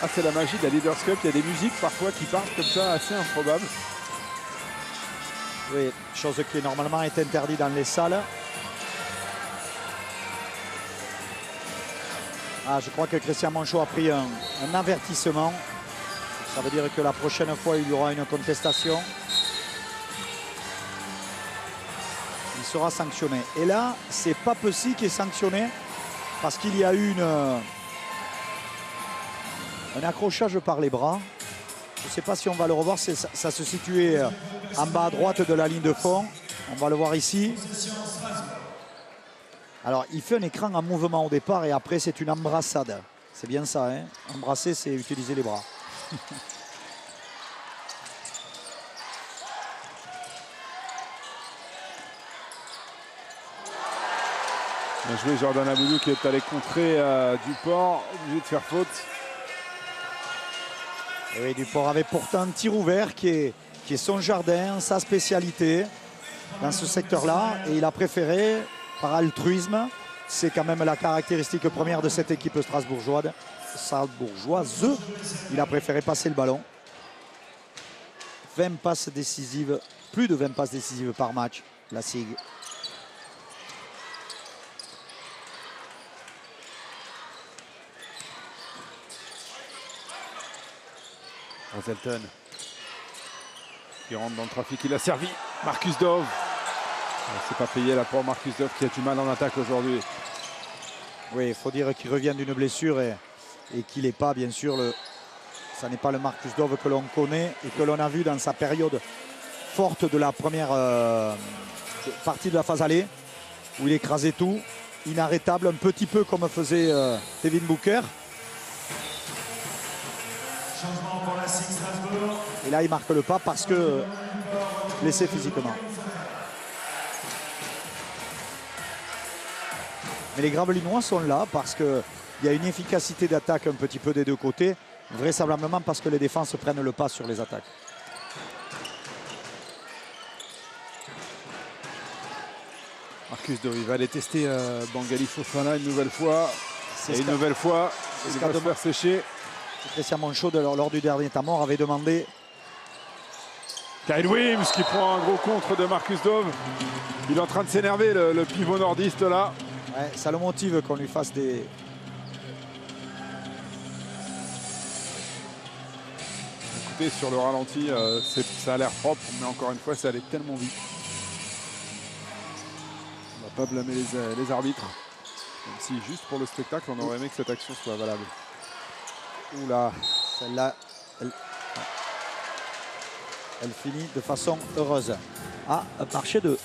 Ah, c'est la magie de la Leaders Cup. Il y a des musiques parfois qui partent comme ça, assez improbables. Oui, chose qui normalement est interdite dans les salles. Ah, je crois que Christian Monchot a pris un avertissement. Ça veut dire que la prochaine fois, il y aura une contestation. Il sera sanctionné. Et là, c'est Papessy qui est sanctionné parce qu'il y a eu un accrochage par les bras. Je ne sais pas si on va le revoir. Ça se situait en bas à droite de la ligne de fond. On va le voir ici. Alors, il fait un écran en mouvement au départ et après, c'est une embrassade. C'est bien ça, hein? Embrasser, c'est utiliser les bras. Bien joué Jordan Aboudou qui est allé contrer Duport, obligé de faire faute. Et oui, Duport avait pourtant un tir ouvert qui est son jardin, sa spécialité dans ce secteur-là. Et il a préféré, par altruisme, c'est quand même la caractéristique première de cette équipe strasbourgeoise. Il a préféré passer le ballon. 20 passes décisives, plus de 20 passes décisives par match, la SIG. Hazelton qui rentre dans le trafic, il a servi. Marcus Dove. C'est pas payé là pour Marcus Dove qui a du mal en attaque aujourd'hui. Oui, il faut dire qu'il revient d'une blessure et qu'il n'est pas, bien sûr, ça n'est pas le Marcus Dove que l'on connaît et que l'on a vu dans sa période forte de la première partie de la phase aller, où il écrasait tout, inarrêtable, un petit peu comme faisait Devin Booker. Et là, il marque le pas parce que blessé physiquement. Mais les Gravelinois sont là parce qu'il y a une efficacité d'attaque un petit peu des deux côtés, vraisemblablement parce que les défenses prennent le pas sur les attaques. Marcus Dove, il va aller tester Bangali Fofana une nouvelle fois. Et une nouvelle fois, il va se faire sécher. Christian Monchot, lors du dernier temps mort, avait demandé. Kyle Wims qui prend un gros contre de Marcus Dove. Il est en train de s'énerver, le pivot nordiste là. Ouais, ça le motive qu'on lui fasse des... Écoutez, sur le ralenti, ça a l'air propre, mais encore une fois, ça allait tellement vite. On va pas blâmer les arbitres. Même si, juste pour le spectacle, on aurait aimé que cette action soit valable. Oula, celle-là, elle finit de façon heureuse. Ah, un marché de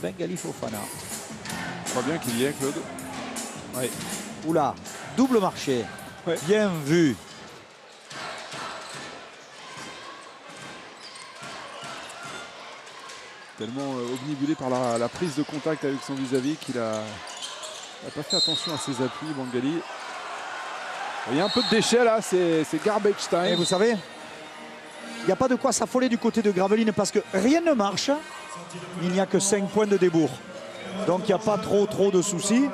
Bangali Fofana. Je crois bien qu'il y est, Claude. Oui. Oula, double marché. Ouais. Bien vu. Tellement obnubilé par la prise de contact avec son vis-à-vis qu'il n'a pas fait attention à ses appuis, Bangali. Il y a un peu de déchets là, c'est garbage time. Et vous savez, il n'y a pas de quoi s'affoler du côté de Gravelines parce que rien ne marche. Il n'y a que 5 points de débours. Donc il n'y a pas trop de soucis.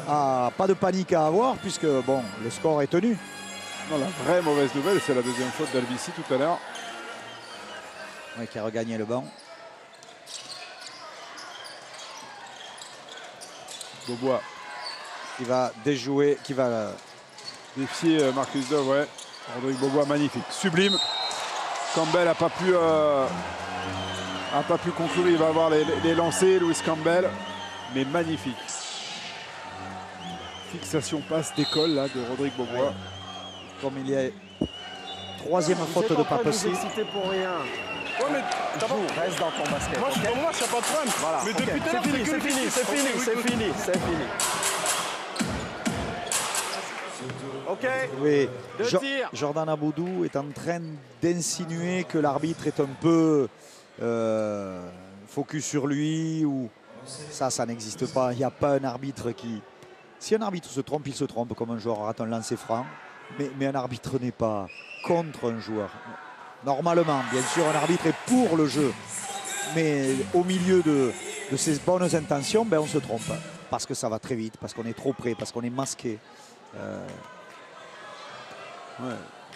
Ah, pas de panique à avoir puisque bon, le score est tenu. Non, la vraie mauvaise nouvelle, c'est la deuxième faute d'Albici tout à l'heure. Oui, qui a regagné le banc. Beaubois. Qui va déjouer, qui va... défier Marcus Dove, ouais. Rodrigue Beaubois, magnifique. Sublime. Campbell n'a pas pu conclure. Il va avoir les lancers, Louis Campbell. Mais magnifique. Fixation passe d'école là de Rodrigue Beaubois. Comme il y a troisième faute de Papessy. Pour rien. Ouais, mais d'abord, reste dans ton basket. Moi, Pour moi, je n'ai pas de problème. Voilà. Mais depuis tout à l'heure, c'est fini. OK. Oui, Deux tirs. Jordan Aboudou est en train d'insinuer que l'arbitre est un peu focus sur lui. Ou ça n'existe pas. Il n'y a pas un arbitre qui... Si un arbitre se trompe, il se trompe comme un joueur rate un lancer franc. Mais un arbitre n'est pas contre un joueur. Normalement, bien sûr, un arbitre est pour le jeu. Mais au milieu de ses bonnes intentions, ben, on se trompe. Parce que ça va très vite, parce qu'on est trop près, parce qu'on est masqué. Ouais.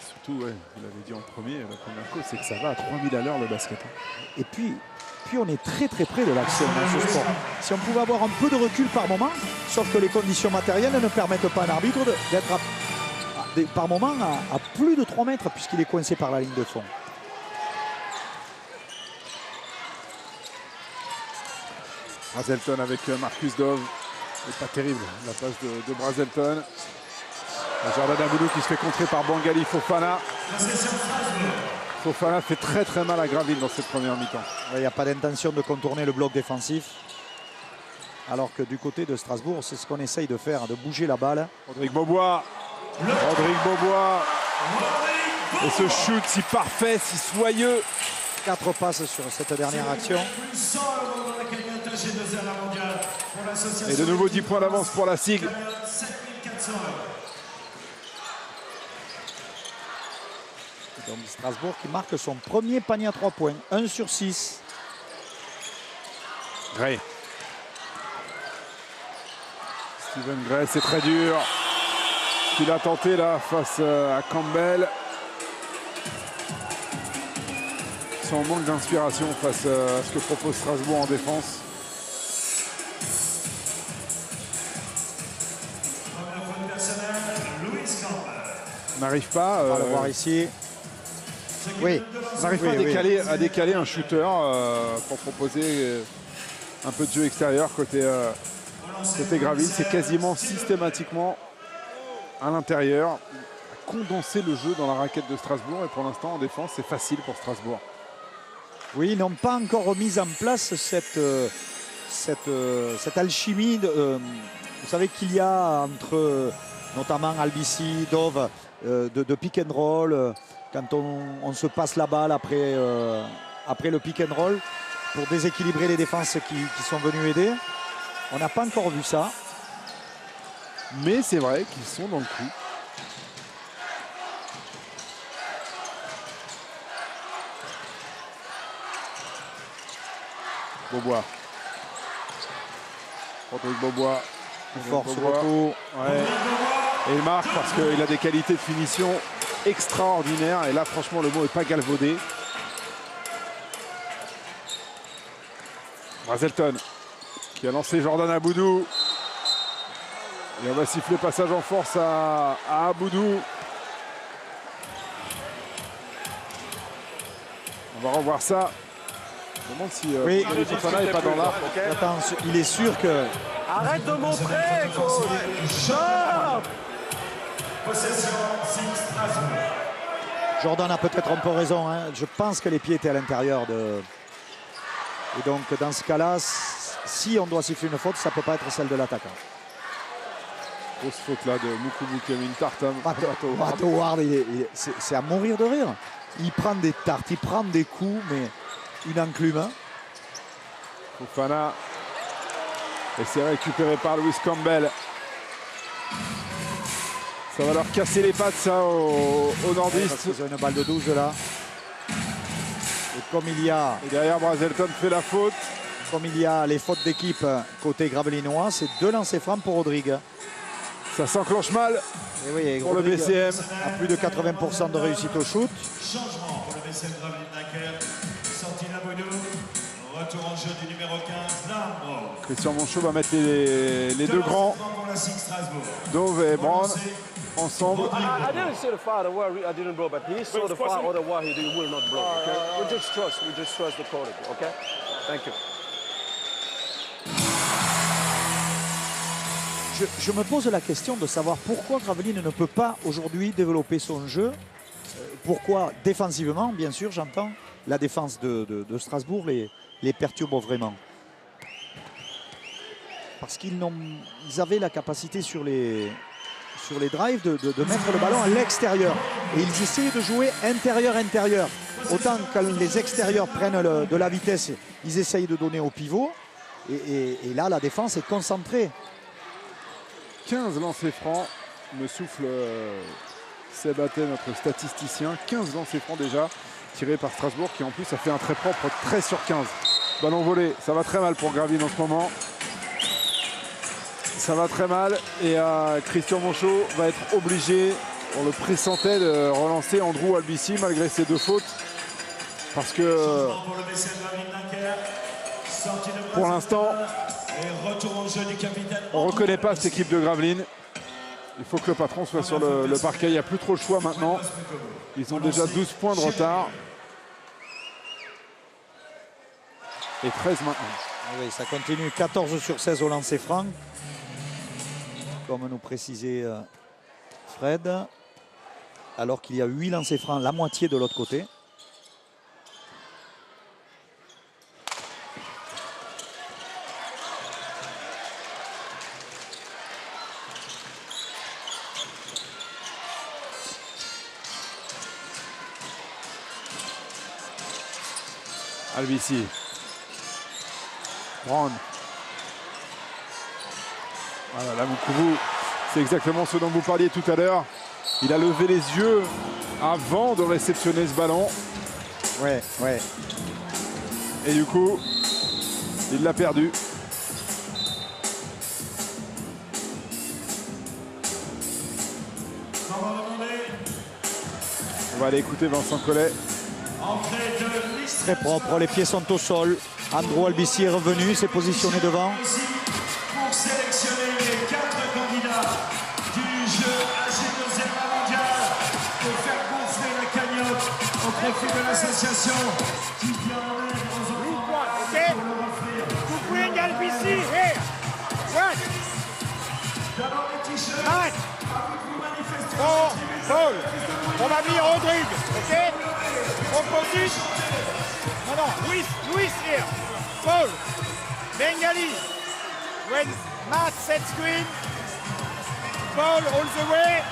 Surtout, ouais, vous l'avez dit en premier, la première cause, c'est que ça va à 3000 à l'heure le basket. Et puis on est très très près de l'action dans ce sport. Si on pouvait avoir un peu de recul par moment, sauf que les conditions matérielles ne permettent pas à un arbitre d'être par moment à plus de 3 mètres puisqu'il est coincé par la ligne de fond. Brazelton avec Marcus Dove. C'est pas terrible la passe de Brazelton. Jordan Aboudou qui se fait contrer par Bangali Fofana. Fofana fait très très mal à Graville dans cette première mi-temps. Il n'y a pas d'intention de contourner le bloc défensif. Alors que du côté de Strasbourg, c'est ce qu'on essaye de faire, de bouger la balle. Rodrigue Beaubois. Et ce shoot si parfait, si soyeux. 4 passes sur cette dernière action. Et de nouveau 10 points d'avance pour la SIG. Donc Strasbourg qui marque son premier panier à 3 points. 1 sur 6. Gray. Steven Gray, c'est très dur. Ce qu'il a tenté là face à Campbell. Son manque d'inspiration face à ce que propose Strasbourg en défense. N'arrive pas. On va le voir ici. Oui. N'arrive pas à décaler un shooter pour proposer un peu de jeu extérieur côté Graville. C'est quasiment systématiquement à l'intérieur. À condenser le jeu dans la raquette de Strasbourg. Et pour l'instant, en défense, c'est facile pour Strasbourg. Oui, ils n'ont pas encore remis en place cette alchimie. Vous savez qu'il y a entre notamment Albici, Dove, de pick and roll. Quand on se passe la balle après le pick and roll pour déséquilibrer les défenses qui sont venues aider. On n'a pas encore vu ça. Mais c'est vrai qu'ils sont dans le coup. Beaubois. Rodrigue Beaubois. Force retour. Ouais. Et il marque parce qu'il a des qualités de finition extraordinaires. Et là, franchement, le mot n'est pas galvaudé. Brazelton qui a lancé Jordan Aboudou. Et on va siffler passage en force à Aboudou. On va revoir ça. Je me demande si oui, Fofana n'est pas dans l'arc. Attends, il est sûr que... Arrête de montrer, coach. Possession Strasbourg. Jordan a peut-être un peu raison. Hein. Je pense que les pieds étaient à l'intérieur de... Et donc, dans ce cas-là, si on doit siffler une faute, ça ne peut pas être celle de l'attaquant. Grosse faute là de Moukoubu qui a mis une tarte. Matt Howard, c'est à mourir de rire. Il prend des tartes, il prend des coups, mais une enclume. Fofana. Et c'est récupéré par Lewis Campbell. Ça va leur casser les pattes ça aux nordistes. Ils ont une balle de 12 là. Et comme il y a... Et derrière Brazelton fait la faute. Comme il y a les fautes d'équipe côté Gravelinois, c'est 2 lancers francs pour Rodrigue. Ça s'enclenche mal. Et oui, pour le BCM. À plus de 80% de réussite au shoot. Changement pour le BCM Gravelines. Sorti Laboudou. Retour en jeu du numéro 15, Lambro. Christian Monchot va mettre les deux grands. Dove et Brown ensemble. I didn't see the foul. I didn't blow, but he saw the foul. Otherwise, he will not blow. Okay? We just trust the quality. Okay? Thank you. Je me pose la question de savoir pourquoi Gravelines ne peut pas aujourd'hui développer son jeu. Pourquoi défensivement, bien sûr, j'entends, la défense de Strasbourg les perturbe vraiment. Parce qu'ils avaient la capacité sur les drives de mettre le ballon à l'extérieur. Et ils essayaient de jouer intérieur-intérieur. Autant quand les extérieurs prennent de la vitesse, ils essayent de donner au pivot. Et là, la défense est concentrée. 15 lancers francs, me souffle Sébaté, notre statisticien. 15 lancers francs déjà tirés par Strasbourg qui en plus a fait un très propre 13 sur 15. Ballon volé, ça va très mal pour Graville en ce moment. Ça va très mal et Christian Monchot va être obligé On le pressentait de relancer Andrew Albici malgré ses 2 fautes. Parce que pour l'instant, on ne reconnaît pas cette équipe de Gravelines. Il faut que le patron soit sur le parquet. Il n'y a plus trop le choix maintenant. Ils ont déjà 12 points de retard. Et 13 maintenant. Ah oui, ça continue. 14 sur 16 au lancer franc. Comme nous précisait Fred. Alors qu'il y a 8 lancers francs, la moitié de l'autre côté. Albici. Brown. Voilà, là, Moukoubu, c'est exactement ce dont vous parliez tout à l'heure. Il a levé les yeux avant de réceptionner ce ballon. Ouais, ouais. Et du coup, il l'a perdu. On va aller écouter Vincent Collet. Très propre, les pieds sont au sol. Andrew Albici est revenu, s'est positionné devant. Pour sélectionner les 4 candidats du jeu AG2R mondial pour faire gonfler la cagnotte au profit de l'association qui vient en aide aux enfants pour leur offrir. To bring Albici here. What? D'abord les t-shirts, Right. vous manifestez Paul. On va venir Rodrigue. OK? Opposite. No, Luis here. Paul. Bengali. When Matt set screen. Paul all the way.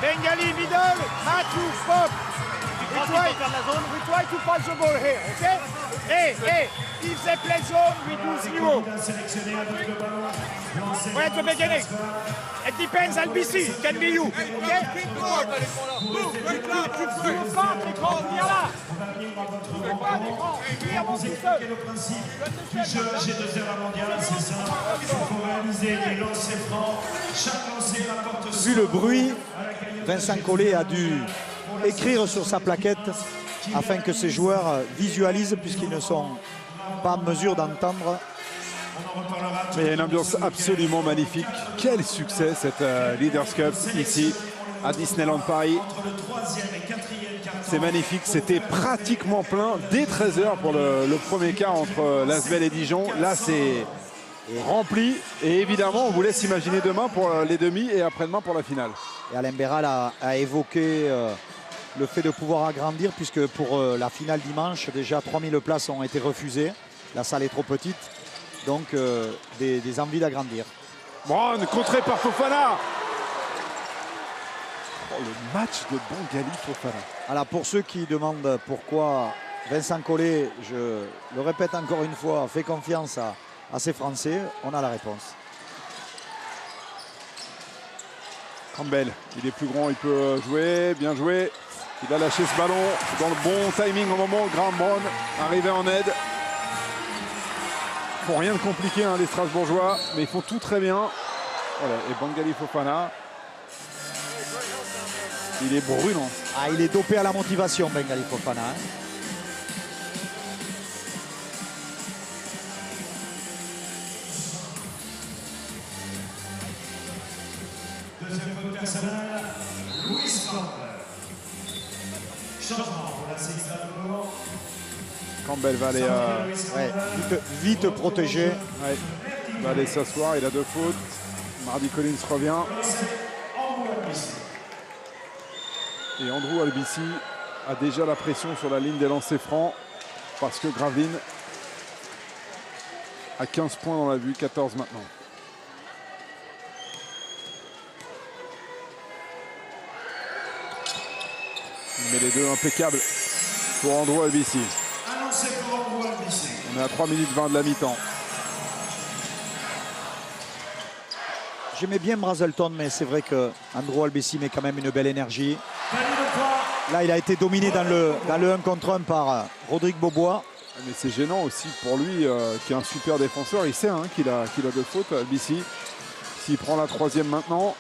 Bengali middle. Matt to pop. We try to pass the ball here. OK? Hey. If they play zone, we do zero. sélectionnés avec le ballon lancé. We're at the beginning. It depends, LBC. It can be you. Okay? Tu veux pas l'écran, viens là. Tu veux pas l'écran, viens mon tout seul. Le principe du jeu AG2R mondial, c'est ça. Il faut réaliser les lancers francs. Chaque lancer rapporte Vu le bruit, Vincent Collet a dû écrire sur sa plaquette afin que ses joueurs visualisent puisqu'ils ne sont pas en mesure d'entendre. Mais il y a une ambiance absolument magnifique. Quel succès cette Leaders Cup ici à Disneyland Paris. C'est magnifique, c'était pratiquement plein dès 13h pour le premier quart entre Lasvel et Dijon. Là c'est rempli et évidemment on vous laisse imaginer demain pour les demi et après-demain pour la finale. Et Alain Béral a évoqué le fait de pouvoir agrandir puisque pour la finale dimanche déjà 3000 places ont été refusées. La salle est trop petite. Donc des envies d'agrandir. Brown contré par Fofana. Oh, le match de Bengali Fofana. Alors pour ceux qui demandent pourquoi Vincent Collet, je le répète encore une fois, fait confiance à ces Français, on a la réponse. Campbell, il est plus grand, il peut jouer, bien joué. Il a lâché ce ballon dans le bon timing au moment où Graham Brown arrivait en aide. Ils font rien de compliqué hein, les Strasbourgeois, mais ils font tout très bien. Voilà, et Bengali Fofana, il est brûlant. Ah, il est dopé à la motivation, Bengali Fofana. Hein. Deuxième faute personnelle, Louis Campbell. Changement pour la série Strasbourg. Campbell va aller, Vite protégé. ouais, va aller s'asseoir, il a 2 fautes. Mardy Collins revient. Et Andrew Albici a déjà la pression sur la ligne des lancers francs parce que Gravelines a 15 points dans la vue, 14 maintenant. Il met les deux impeccables pour Andrew Albici. On est à 3 minutes 20 de la mi-temps. J'aimais bien Brazelton, mais c'est vrai que Andrew Albici met quand même une belle énergie. Là, il a été dominé dans le 1 contre 1 par Rodrigue Beaubois. Mais c'est gênant aussi pour lui, qui est un super défenseur. Il sait hein, qu'il a 2 fautes, Albici. S'il prend la 3e maintenant.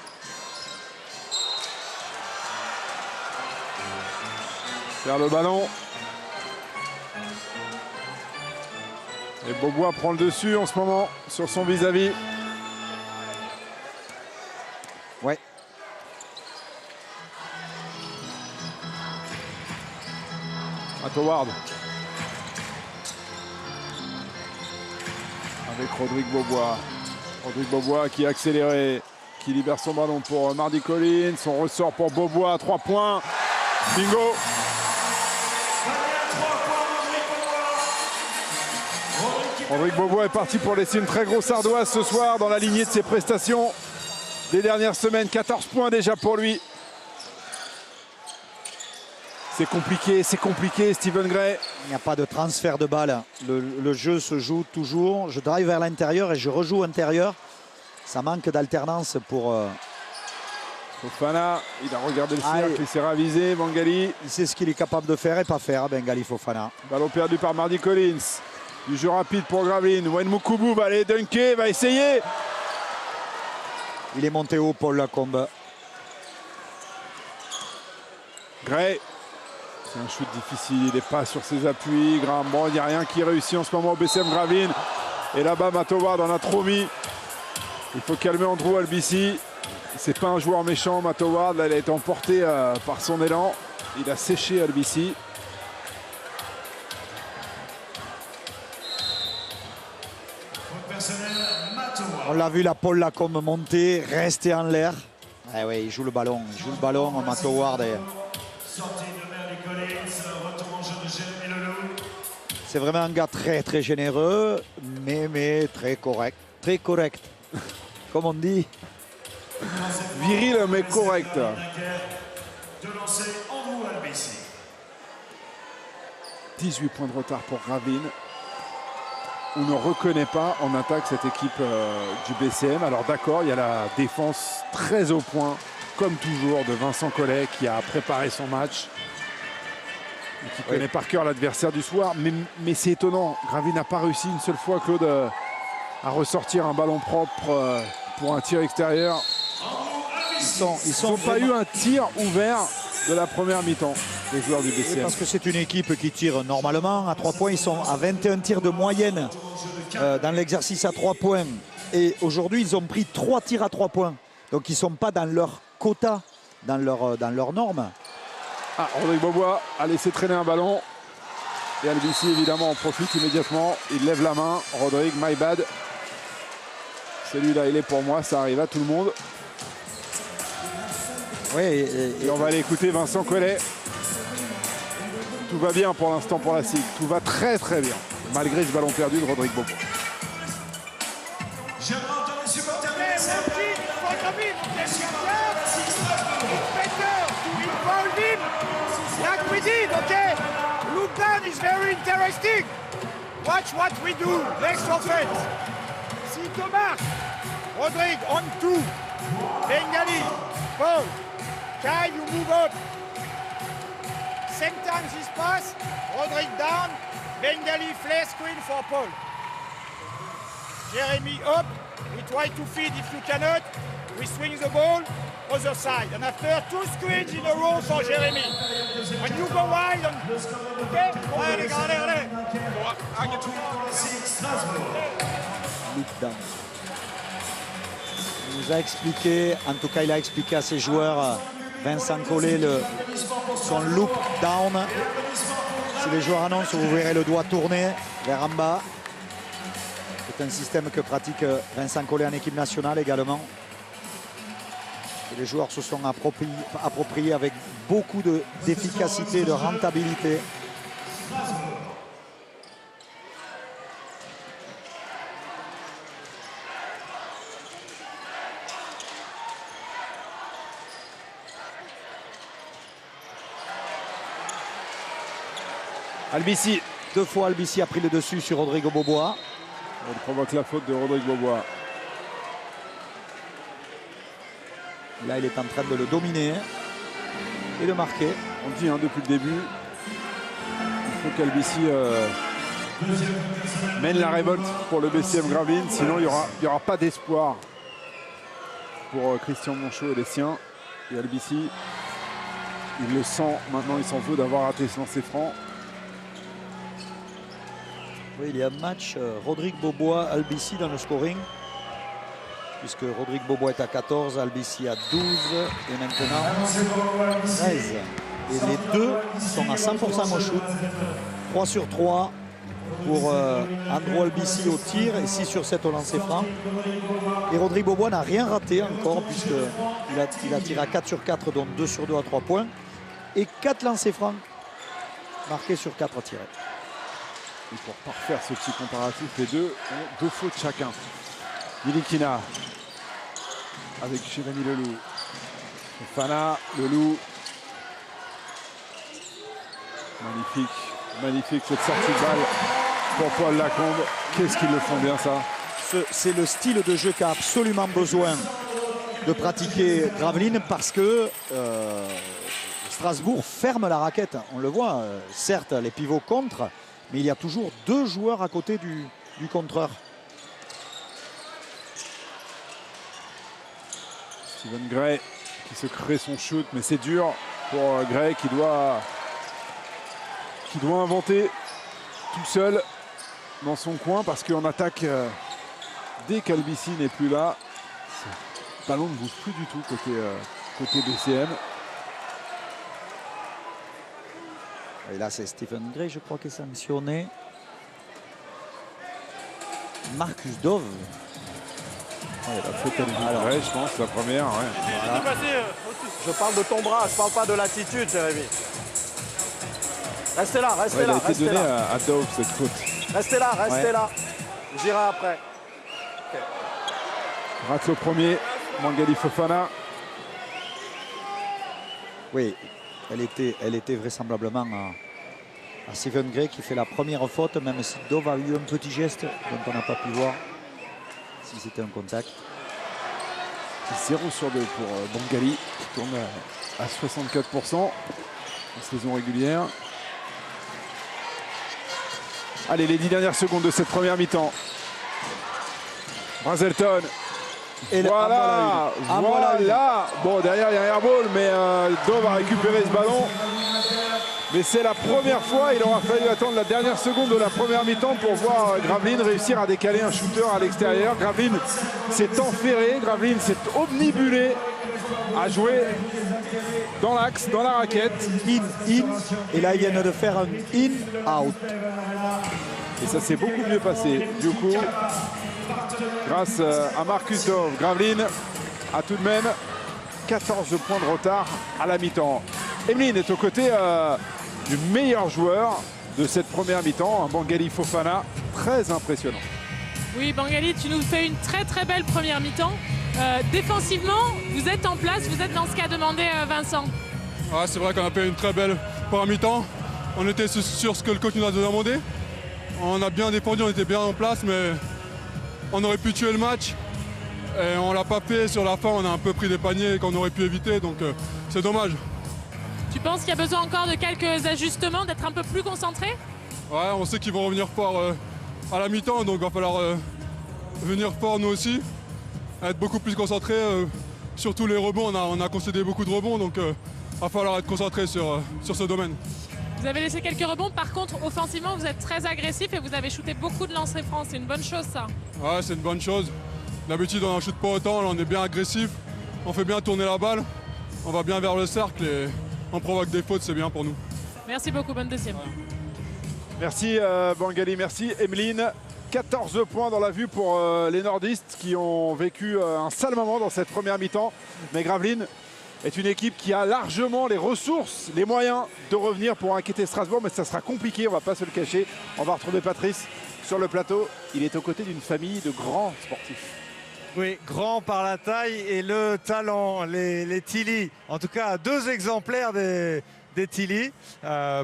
Vers le ballon. Et Beaubois prend le dessus en ce moment sur son vis-à-vis. Ouais. Matt Howard. Avec Rodrigue Beaubois. Rodrigue Beaubois qui a accéléré, qui libère son ballon pour Mardy Collins. On ressort pour Beaubois, 3 points. Bingo. Rodrigue Beaubois est parti pour laisser une très grosse ardoise ce soir dans la lignée de ses prestations des dernières semaines. 14 points déjà pour lui. C'est compliqué, Stephen Gray. Il n'y a pas de transfert de balle. Le jeu se joue toujours. Je drive vers l'intérieur et je rejoue intérieur. Ça manque d'alternance pour... Fofana, il a regardé le cercle, il s'est ravisé. Bengali. Il sait ce qu'il est capable de faire et pas faire, Bengali Fofana. Ballon perdu par Mardy Collins. Du jeu rapide pour Graveline. Wayne Mukubu va aller dunker, va essayer. Il est monté haut, Paul Lacombe. Gray. C'est un shoot difficile, il n'est pas sur ses appuis. Bon, il n'y a rien qui réussit en ce moment au BCM Graveline. Et là-bas, Matt Howard en a trop mis. Il faut calmer Andrew Albici. C'est pas un joueur méchant, Matt Howard. Là, il a été emporté par son élan. Il a séché Albici. On l'a vu, la Paul Lacombe monter, rester en l'air. Ah ouais, il joue le ballon, Matt Howard. C'est vraiment un gars très très généreux, mais très correct. Très correct, comme on dit. Viril mais correct. 18 points de retard pour Graveline. On ne reconnaît pas en attaque cette équipe du BCM. Alors d'accord, il y a la défense très au point, comme toujours, de Vincent Collet qui a préparé son match. Et qui connaît par cœur l'adversaire du soir. Mais c'est étonnant, Graveline n'a pas réussi une seule fois, Claude, à ressortir un ballon propre pour un tir extérieur. Ils n'ont pas eu un tir ouvert de la première mi-temps, les joueurs du BCM. Parce que c'est une équipe qui tire normalement à 3 points. Ils sont à 21 tirs de moyenne dans l'exercice à 3 points. Et aujourd'hui, ils ont pris 3 tirs à 3 points. Donc ils ne sont pas dans leur quota, dans leur norme. Ah, Rodrigue Beaubois a laissé traîner un ballon. Et Albici, évidemment, en profite immédiatement. Il lève la main. Rodrigue, my bad. Celui-là, il est pour moi. Ça arrive à tout le monde. Oui, et on va aller écouter Vincent Collet. Tout va bien pour l'instant pour la SIG. Tout va très très bien. Malgré ce ballon perdu de Rodrigue Beaubois. Like we did, okay? Look down is very interesting. Watch what we do. Next offense. See Thomas. Rodrigue on 2. Bengali. Paul. Kai, you move up. Same time this pass. Rodrigue down. Bengali flare screen for Paul. Jeremy up. We try to feed if you cannot. We swing the ball. Other side. And after 2 screens in a row for Jeremy. When you go wide, okay? Allez. Look down. Il nous a expliqué, en tout cas il a expliqué à ses joueurs, Vincent Collet, son look down. Si les joueurs annoncent, vous verrez le doigt tourner vers en bas. C'est un système que pratique Vincent Collet en équipe nationale également. Et les joueurs se sont appropriés avec beaucoup d'efficacité, de rentabilité. Albici. 2 fois Albici a pris le dessus sur Rodrigue Beaubois. On provoque la faute de Rodrigue Beaubois. Là, il est en train de le dominer et de marquer. On dit depuis le début, il faut qu'Albici mène la révolte pour le BCM Graveline. Sinon, il n'y aura pas d'espoir pour Christian Monchot et les siens. Et Albici Il le sent, maintenant il s'en veut d'avoir raté ce lancer franc. Oui, il y a un match Rodrigue Bobois-Albici dans le scoring. Puisque Rodrigue Bobois est à 14, Albici à 12 et maintenant 13. Et les deux sont à 100% au shoot. 3 sur 3 pour Andrew Albici au tir et 6 sur 7 au lancer franc. Et Rodrigue Bobois n'a rien raté encore puisqu'il a tiré à 4 sur 4, dont 2 sur 2 à 3 points. Et 4 lancers francs marqués sur 4 à tirer. Et pour parfaire ce petit comparatif, les deux ont 2 fautes chacun. Nilikina avec Chevani Leloup. Fofana, Leloup. Magnifique, magnifique cette sortie de balle pour Paul Lacombe. Qu'est-ce qu'ils le font bien ça. C'est le style de jeu qu'a absolument besoin de pratiquer Gravelines parce que Strasbourg ferme la raquette. On le voit, certes les pivots contre, mais il y a toujours 2 joueurs à côté du contreur. Steven Gray qui se crée son shoot, mais c'est dur pour Gray qui doit inventer tout seul dans son coin parce qu'en attaque, dès qu'Albici n'est plus là, le ballon ne bouge plus du tout côté BCM. Et là, c'est Stephen Gray, je crois, qui est sanctionné. Marcus Dove. La faute Gray, je pense, la première. Ouais. Voilà. Je parle de ton bras, je parle pas de l'attitude, Jérémy. Restez là, restez Ouais, là, elle a été restez donnée là. à Dove, cette faute. Restez là, restez là. J'irai après. Rate le premier, Mangali Fofana. Oui, elle était vraisemblablement à Stephen Gray qui fait la première faute, même si Dove a eu un petit geste dont on n'a pas pu voir si c'était un contact. 0 sur 2 pour Bangali, qui tourne à 64% en saison régulière. Allez, les 10 dernières secondes de cette première mi-temps. Brazelton. Et voilà, voilà. Bon, derrière, il y a un airball, mais Dove a récupéré ce ballon. Mais c'est la première fois, il aura fallu attendre la dernière seconde de la première mi-temps pour voir Gravelines réussir à décaler un shooter à l'extérieur. Gravelines s'est enferré, Gravelines s'est omnibulé à jouer dans l'axe, dans la raquette. In, et là, ils viennent de faire un in-out. Et ça s'est beaucoup mieux passé. Du coup, grâce à Marcus Dove, Gravelines a tout de même 14 points de retard à la mi-temps. Emeline est aux côtés du meilleur joueur de cette première mi-temps, un Bangali Fofana très impressionnant. Oui, Bangali, tu nous fais une très très belle première mi-temps. Défensivement, vous êtes en place, vous êtes dans ce qu'a demandé Vincent. Ah, c'est vrai qu'on a fait une très belle première mi-temps. On était sur ce que le coach nous a demandé. On a bien défendu, on était bien en place, mais on aurait pu tuer le match. Et on ne l'a pas fait. Sur la fin, on a un peu pris des paniers qu'on aurait pu éviter, donc c'est dommage. Tu penses qu'il y a besoin encore de quelques ajustements, d'être un peu plus concentré? Ouais, on sait qu'ils vont revenir fort à la mi-temps, donc il va falloir venir fort nous aussi, être beaucoup plus concentré. Surtout les rebonds, on a concédé beaucoup de rebonds, donc il va falloir être concentré sur ce domaine. Vous avez laissé quelques rebonds, par contre offensivement vous êtes très agressif et vous avez shooté beaucoup de lancers francs, c'est une bonne chose ça. Ouais, c'est une bonne chose. D'habitude on n'en shoot pas autant, là on est bien agressif, on fait bien tourner la balle, on va bien vers le cercle et on provoque des fautes, c'est bien pour nous. Merci beaucoup, bonne deuxième. Merci Bangali, merci Emeline. 14 points dans la vue pour les nordistes qui ont vécu un sale moment dans cette première mi-temps. Mais Gravelines est une équipe qui a largement les ressources, les moyens de revenir pour inquiéter Strasbourg. Mais ça sera compliqué, on ne va pas se le cacher. On va retrouver Patrice sur le plateau. Il est aux côtés d'une famille de grands sportifs. Oui, grand par la taille et le talent, les Tilly. En tout cas, 2 exemplaires des Tilly.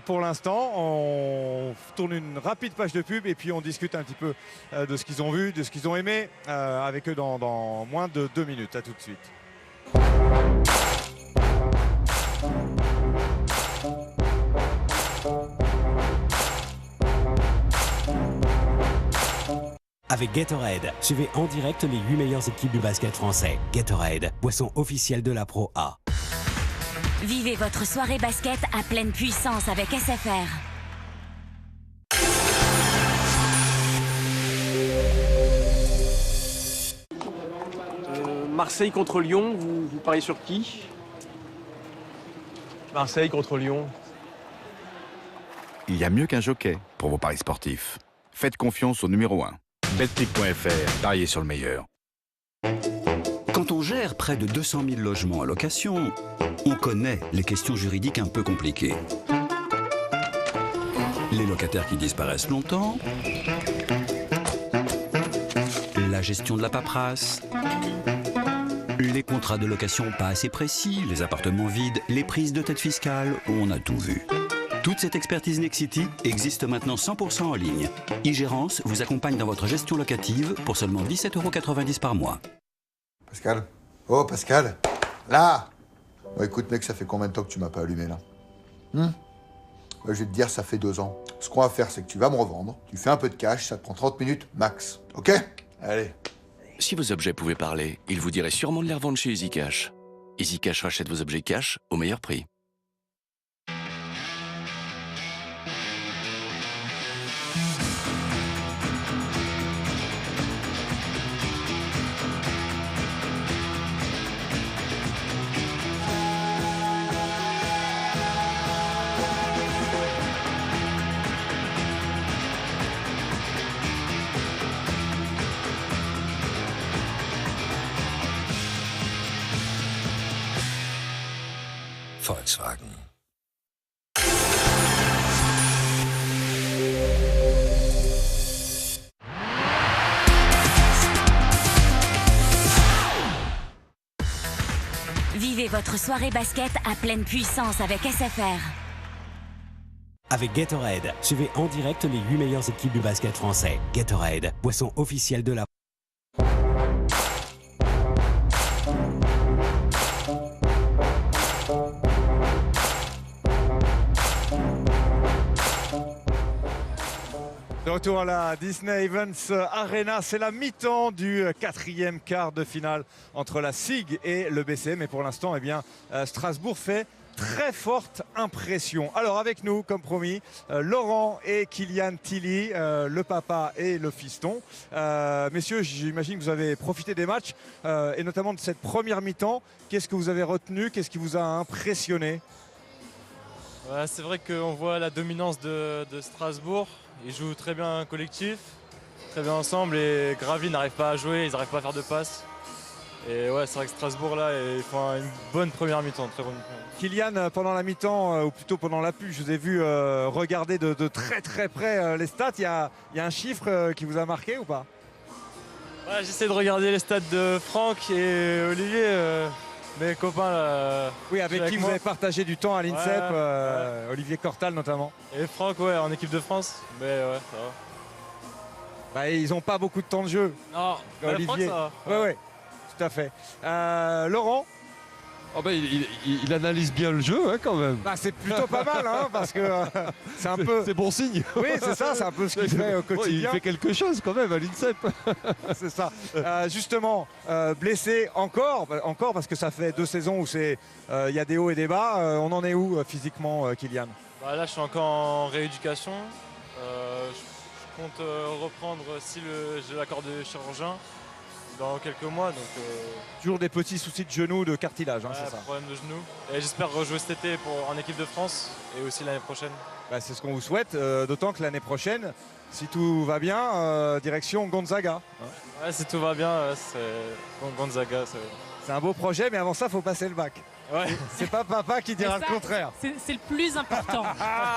Pour l'instant, on tourne une rapide page de pub et puis on discute un petit peu de ce qu'ils ont vu, de ce qu'ils ont aimé avec eux dans moins de 2 minutes. À tout de suite. Avec Gatorade, suivez en direct les 8 meilleures équipes du basket français. Gatorade, boisson officielle de la Pro A. Vivez votre soirée basket à pleine puissance avec SFR. Marseille contre Lyon, vous pariez sur qui? Marseille contre Lyon. Il y a mieux qu'un jockey pour vos paris sportifs. Faites confiance au numéro 1. Betclic.fr, pariez sur le meilleur. Quand on gère près de 200 000 logements en location, on connaît les questions juridiques un peu compliquées. Les locataires qui disparaissent longtemps, la gestion de la paperasse, les contrats de location pas assez précis, les appartements vides, les prises de tête fiscale, on a tout vu. Toute cette expertise Nexity existe maintenant 100% en ligne. iGérance vous accompagne dans votre gestion locative pour seulement 17,90 € par mois. Pascal? Oh, Pascal? Là! Bon, écoute, mec, ça fait combien de temps que tu m'as pas allumé, là? Je vais te dire, ça fait 2 ans. Ce qu'on va faire, c'est que tu vas me revendre, tu fais un peu de cash, ça te prend 30 minutes max. OK? Allez. Si vos objets pouvaient parler, ils vous diraient sûrement de les revendre chez EasyCash. EasyCash rachète vos objets cash au meilleur prix. Volkswagen. Vivez votre soirée basket à pleine puissance avec SFR. Avec Gatorade, suivez en direct les 8 meilleures équipes du basket français. Gatorade, boisson officielle de la... De retour à la Disney Events Arena, c'est la mi-temps du 4e quart de finale entre la SIG et le BCM. Et pour l'instant, eh bien, Strasbourg fait très forte impression. Alors avec nous, comme promis, Laurent et Kylian Tilly, le papa et le fiston. Messieurs, j'imagine que vous avez profité des matchs et notamment de cette première mi-temps. Qu'est-ce que vous avez retenu? Qu'est-ce qui vous a impressionné? Ouais, c'est vrai qu'on voit la dominance de Strasbourg. Ils jouent très bien collectif, très bien ensemble, et Graville n'arrive pas à jouer, ils n'arrivent pas à faire de passes. Et ouais, c'est vrai que Strasbourg là, ils font une bonne première mi-temps, très bonne. Kylian, pendant la mi-temps, ou plutôt pendant la pub, je vous ai vu regarder de très très près les stats. Il y a un chiffre qui vous a marqué ou pas? Ouais, j'essaie de regarder les stats de Franck et Olivier, mes copains là. Oui, avec qui vous avez partagé du temps à l'INSEP, ouais. Olivier Cortal notamment. Et Franck, ouais, en équipe de France, mais ouais, ça va. Bah, ils n'ont pas beaucoup de temps de jeu. Non, Olivier. Franck, ça va. Ouais, tout à fait. Laurent? Oh bah, il analyse bien le jeu hein, quand même. Bah, c'est plutôt pas mal hein, parce que c'est un peu... C'est bon signe. Oui c'est ça, c'est un peu ce qu'il fait au quotidien. Il fait quelque chose quand même à l'INSEP. C'est ça. Justement, blessé encore parce que ça fait 2 saisons où il y a des hauts et des bas. On en est où physiquement, Kylian? Bah, là je suis encore en rééducation. Je compte reprendre si j'ai l'accord de chirurgien dans quelques mois. Donc, toujours des petits soucis de genoux, de cartilage, hein, ouais, c'est ça? Problème de genoux. Et j'espère rejouer cet été en équipe de France et aussi l'année prochaine. Bah, c'est ce qu'on vous souhaite, d'autant que l'année prochaine, si tout va bien, direction Gonzaga. Ouais, si tout va bien, c'est Gonzaga. C'est un beau projet, mais avant ça, il faut passer le bac. Ouais. C'est pas papa qui dira le contraire. C'est le plus important.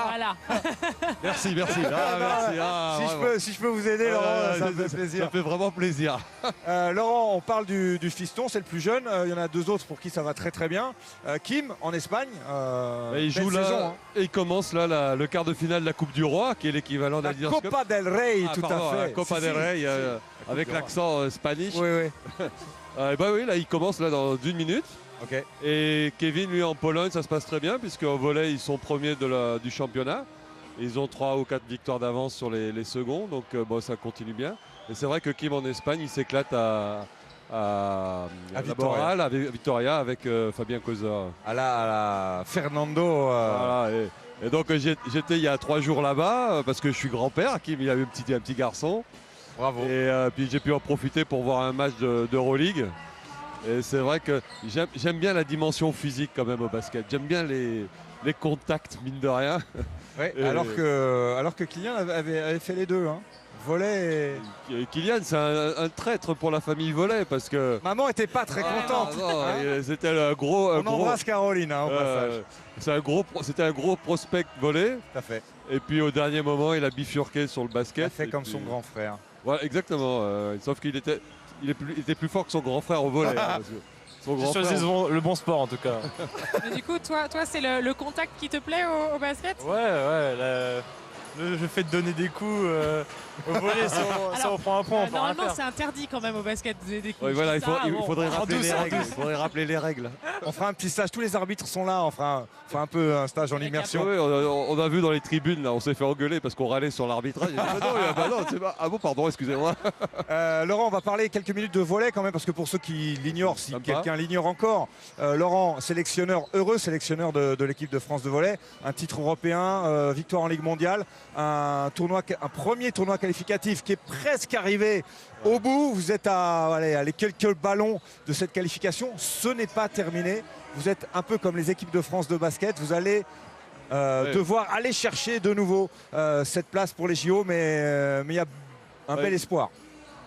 Voilà. Merci. Merci. Si je peux vous aider, Laurent, ça me fait plaisir. Ça fait vraiment plaisir. Laurent, on parle du fiston, c'est le plus jeune. Il y en a 2 autres pour qui ça va très très bien. Kim, en Espagne. Il joue là, saison, hein. Et il commence là le quart de finale de la Coupe du Roi, qui est l'équivalent la d'Adidas Cup. Copa del Rey, tout à fait. La Copa del Rey, avec l'accent spanish. Oui. Bah oui, là il commence là dans 1 minute. Okay. Et Kevin, lui, en Pologne, ça se passe très bien, puisqu'au volley, ils sont premiers du championnat. Ils ont 3 ou 4 victoires d'avance sur les seconds, donc bon, ça continue bien. Et c'est vrai que Kim, en Espagne, il s'éclate à Laboral, avec Victoria, avec Fabien Cosa. À la Fernando. Voilà, et donc j'étais il y a 3 jours là-bas parce que je suis grand-père, Kim il avait un petit garçon. Bravo. Et puis j'ai pu en profiter pour voir un match d'Euroleague. Et c'est vrai que j'aime bien la dimension physique quand même au basket. J'aime bien les contacts, mine de rien. Ouais, alors que Kylian avait fait les deux. Hein. Volley et... Kylian, c'est un traître pour la famille Volley parce que... Maman était pas très contente. C'était un gros... On embrasse Caroline au passage. C'était un gros prospect Volley. Tout à fait. Et puis au dernier moment, il a bifurqué sur le basket. Il a fait comme son grand frère. Voilà, exactement. Sauf qu'il était plus fort que son grand frère au volley. J'ai choisi le bon sport en tout cas. Mais du coup, toi c'est le contact qui te plaît au basket? Ouais. Le fait de donner des coups au volley, si on prend un point, on peut rien normalement, faire. c'est interdit quand même au basket de donner des coups. Ouais, voilà, il faudrait rappeler les règles. On fera un petit stage, tous les arbitres sont là, on fera un peu un stage en immersion. Oui, on a vu dans les tribunes, là, on s'est fait engueuler parce qu'on râlait sur l'arbitrage. Ah bon, pardon, excusez-moi. Laurent, on va parler quelques minutes de volley quand même, parce que pour ceux qui l'ignorent, si quelqu'un l'ignore encore, Laurent, heureux sélectionneur de l'équipe de France de volley, un titre européen, victoire en Ligue mondiale, un premier tournoi qualificatif qui est presque arrivé au bout. Vous êtes à les quelques ballons de cette qualification. Ce n'est pas terminé. Vous êtes un peu comme les équipes de France de basket. Vous allez devoir aller chercher de nouveau cette place pour les JO, mais il y a un bel espoir.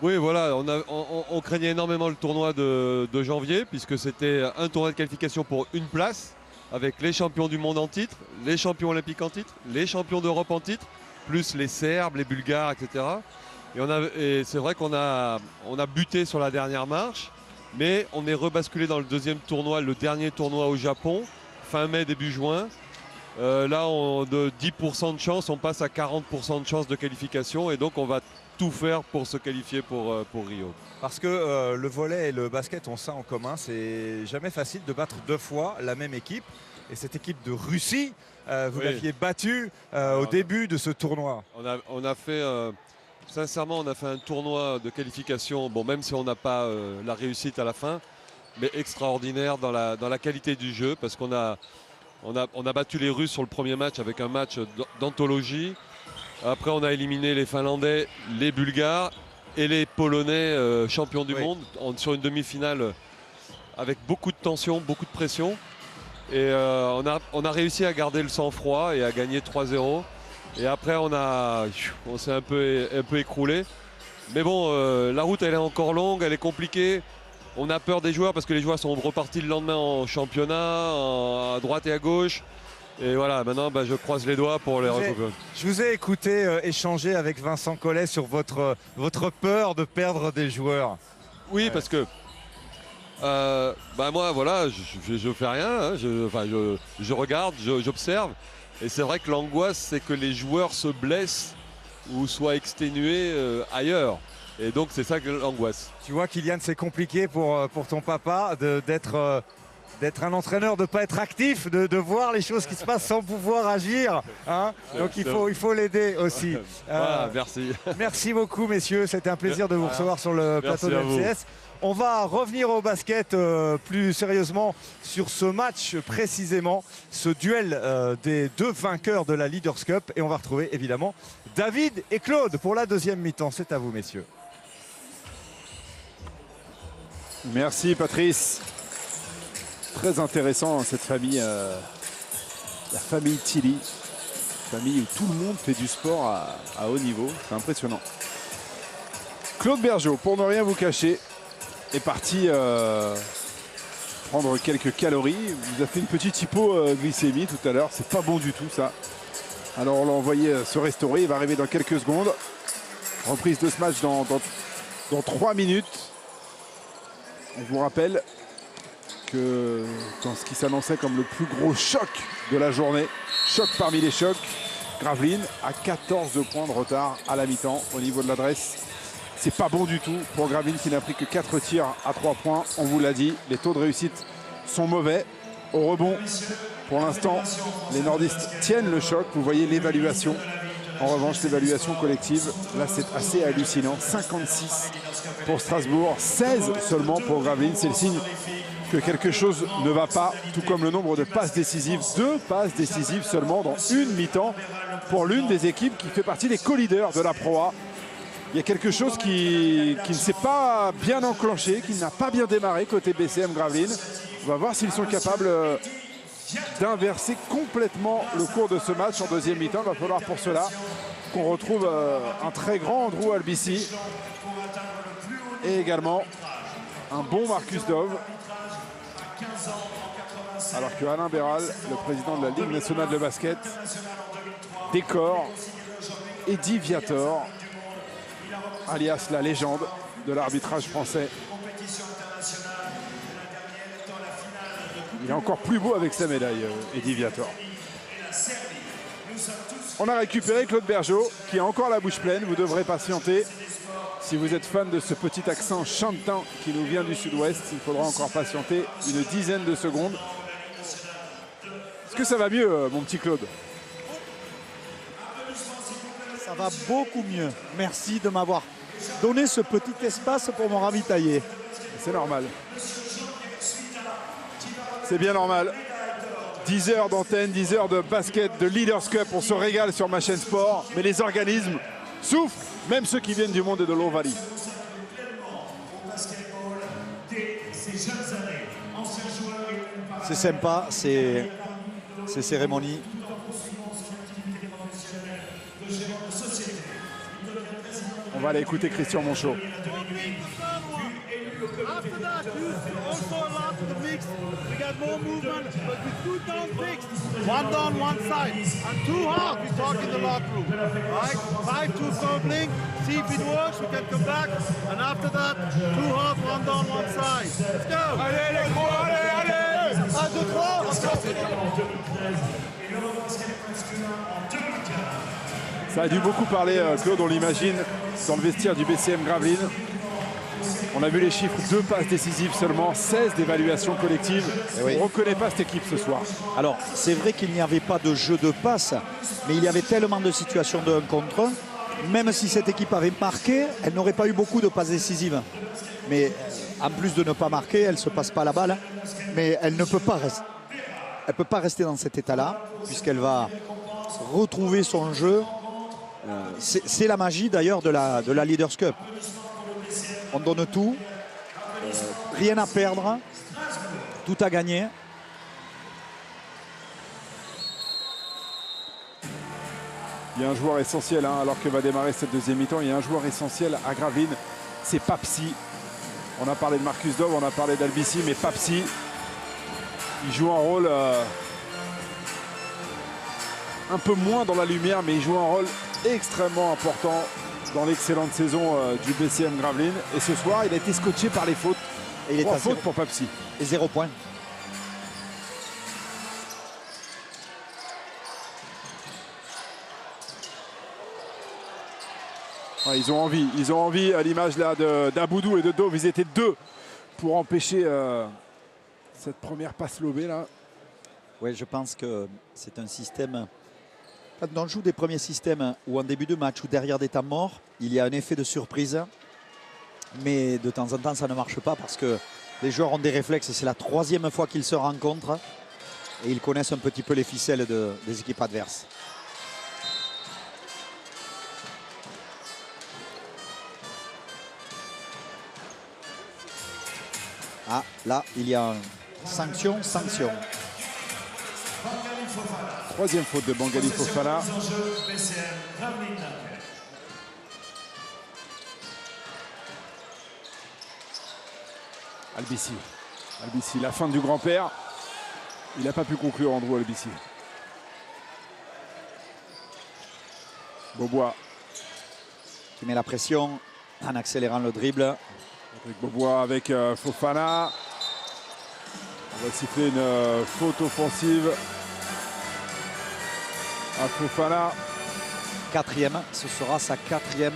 Oui, voilà, on craignait énormément le tournoi de janvier, puisque c'était un tournoi de qualification pour une place, avec les champions du monde en titre, les champions olympiques en titre, les champions d'Europe en titre, plus les Serbes, les Bulgares, etc. Et c'est vrai qu'on a buté sur la dernière marche, mais on est rebasculé dans le deuxième tournoi, le dernier tournoi au Japon, fin mai, début juin. Là, de 10% de chance, on passe à 40% de chance de qualification, et donc on va tout faire pour se qualifier pour Rio. Parce que le volley et le basket ont ça en commun, c'est jamais facile de battre 2 fois la même équipe. Et cette équipe de Russie, vous l'aviez battue au début de ce tournoi. On a fait, sincèrement, on a fait un tournoi de qualification, bon, même si on n'a pas la réussite à la fin, mais extraordinaire dans la qualité du jeu, parce qu'on a battu les Russes sur le premier match avec un match d'anthologie. Après, on a éliminé les Finlandais, les Bulgares et les Polonais champions du monde sur une demi-finale avec beaucoup de tension, beaucoup de pression. Et on a réussi à garder le sang-froid et à gagner 3-0. Et après, on s'est un peu écroulé. Mais bon, la route, elle est encore longue, elle est compliquée. On a peur des joueurs parce que les joueurs sont repartis le lendemain en championnat, à droite et à gauche. Et voilà, maintenant je croise les doigts pour les recouper. Je vous ai écouté échanger avec Vincent Collet sur votre peur de perdre des joueurs. Oui, parce que moi, voilà, je fais rien, hein, je regarde, j'observe. Et c'est vrai que l'angoisse, c'est que les joueurs se blessent ou soient exténués ailleurs. Et donc c'est ça que l'angoisse. Tu vois, Kylian, c'est compliqué pour ton papa d'être un entraîneur, de ne pas être actif, de voir les choses qui se passent sans pouvoir agir. Hein. Donc il faut l'aider aussi. Voilà, merci. Merci beaucoup, messieurs. C'était un plaisir de vous recevoir sur le plateau de MCS. On va revenir au basket plus sérieusement sur ce match précisément, ce duel des 2 vainqueurs de la Leaders Cup. Et on va retrouver évidemment David et Claude pour la deuxième mi-temps. C'est à vous, messieurs. Merci, Patrice. Très intéressant cette famille, la famille Tilly, famille où tout le monde fait du sport à haut niveau, c'est impressionnant. Claude Bergeau, pour ne rien vous cacher, est parti prendre quelques calories. Il vous a fait une petite hypoglycémie tout à l'heure, c'est pas bon du tout ça. Alors on l'a envoyé se restaurer, il va arriver dans quelques secondes. Reprise de ce match dans 3 minutes. On vous rappelle que dans ce qui s'annonçait comme le plus gros choc de la journée, choc parmi les chocs, Gravelines a 14 points de retard à la mi-temps au niveau de l'adresse. C'est pas bon du tout pour Gravelines qui n'a pris que 4 tirs à 3 points. On vous l'a dit, les taux de réussite sont mauvais. Au rebond, pour l'instant, les nordistes tiennent le choc. Vous voyez l'évaluation En revanche, l'évaluation collective, là c'est assez hallucinant. 56 pour Strasbourg, 16 seulement pour Gravelines. C'est le signe que quelque chose ne va pas, tout comme le nombre de passes décisives. 2 passes décisives seulement dans une mi-temps pour l'une des équipes qui fait partie des co-leaders de la Pro A. Il y a quelque chose qui ne s'est pas bien enclenché, qui n'a pas bien démarré côté BCM Gravelines. On va voir s'ils sont capables d'inverser complètement le cours de ce match en deuxième mi-temps. Il va falloir pour cela qu'on retrouve un très grand Andrew Albici et également un bon Marcus Dove. Alors que Alain Béral, le président de la Ligue nationale de basket, décore Eddie Viator, alias la légende de l'arbitrage français. Il est encore plus beau avec sa médaille, Eddie Viator. On a récupéré Claude Bergeau, qui a encore la bouche pleine. Vous devrez patienter. Si vous êtes fan de ce petit accent chantant qui nous vient du sud-ouest, il faudra encore patienter une dizaine de secondes. Est-ce que ça va mieux, mon petit Claude? Ça va beaucoup mieux. Merci de m'avoir donné ce petit espace pour me ravitailler. C'est normal. C'est bien normal. 10 heures d'antenne, 10 heures de basket, de Leaders Cup. On se régale sur ma chaîne sport. Mais les organismes souffrent, même ceux qui viennent du monde et de l'Ovalie. C'est sympa, c'est cérémonie. On va aller écouter Christian Monchot. After that, you also allow the mix. We got more movement, but with 2 down fixed. 1 down, 1 side. And 2 hard, we talk in the locker room. Right? 5-2 doubling. See if it works, we can come back. And after that, 2 hard, 1 down, 1 side. Let's go! Allez, les gros, allez, allez! 1, 2, 3, Ça a dû beaucoup parler, Claude, on l'imagine, dans le vestiaire du BCM Gravelines. On a vu les chiffres, 2 passes décisives seulement, 16 d'évaluation collective. Oui. On ne reconnaît pas cette équipe ce soir. Alors, c'est vrai qu'il n'y avait pas de jeu de passe, mais il y avait tellement de situations de 1 contre 1. Même si cette équipe avait marqué, elle n'aurait pas eu beaucoup de passes décisives. Mais en plus de ne pas marquer, elle ne se passe pas la balle. Mais elle ne peut pas rester. Elle ne peut pas rester dans cet état-là, puisqu'elle va retrouver son jeu. C'est la magie d'ailleurs de la Leaders Cup. On donne tout, rien à perdre, tout à gagner. Il y a un joueur essentiel, hein, alors que va démarrer cette deuxième mi-temps. Il y a un joueur essentiel à Gravelines, c'est Papsi. On a parlé de Marcus Dove, on a parlé d'Albici, mais Papsi, il joue un rôle un peu moins dans la lumière, mais il joue un rôle extrêmement important dans l'excellente saison du BCM Gravelines. Et ce soir, il a été scotché par les fautes. Et il est 3 fautes pour Papsi. Et 0 points. Ouais, ils ont envie à l'image là d'Aboudou et de Dove. Ils étaient 2 pour empêcher cette première passe lobée là. Oui, je pense que c'est un système. Quand on joue des premiers systèmes ou en début de match ou derrière des temps morts, il y a un effet de surprise. Mais de temps en temps, ça ne marche pas parce que les joueurs ont des réflexes. C'est la 3e fois qu'ils se rencontrent et ils connaissent un petit peu les ficelles des équipes adverses. Ah, là, il y a sanction. 3e faute de Bangali Fofana. Albici, la fin du grand-père. Il n'a pas pu conclure, Andrew Albici. Beaubois. Qui met la pression en accélérant le dribble. Avec Beaubois, avec Fofana. On va siffler une faute offensive à Fofana. 4e, ce sera sa 4e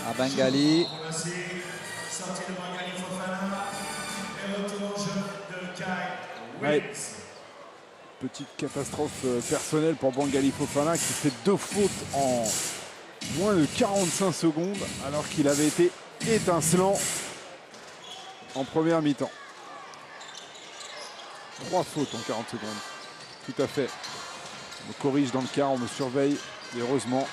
à Bangali. Ouais. petite catastrophe personnelle pour Bengali Fofana qui fait 2 fautes en moins de 45 secondes alors qu'il avait été étincelant en première mi-temps. 3 fautes en 40 secondes. Tout à fait. On me corrige dans le quart, on me surveille, et heureusement.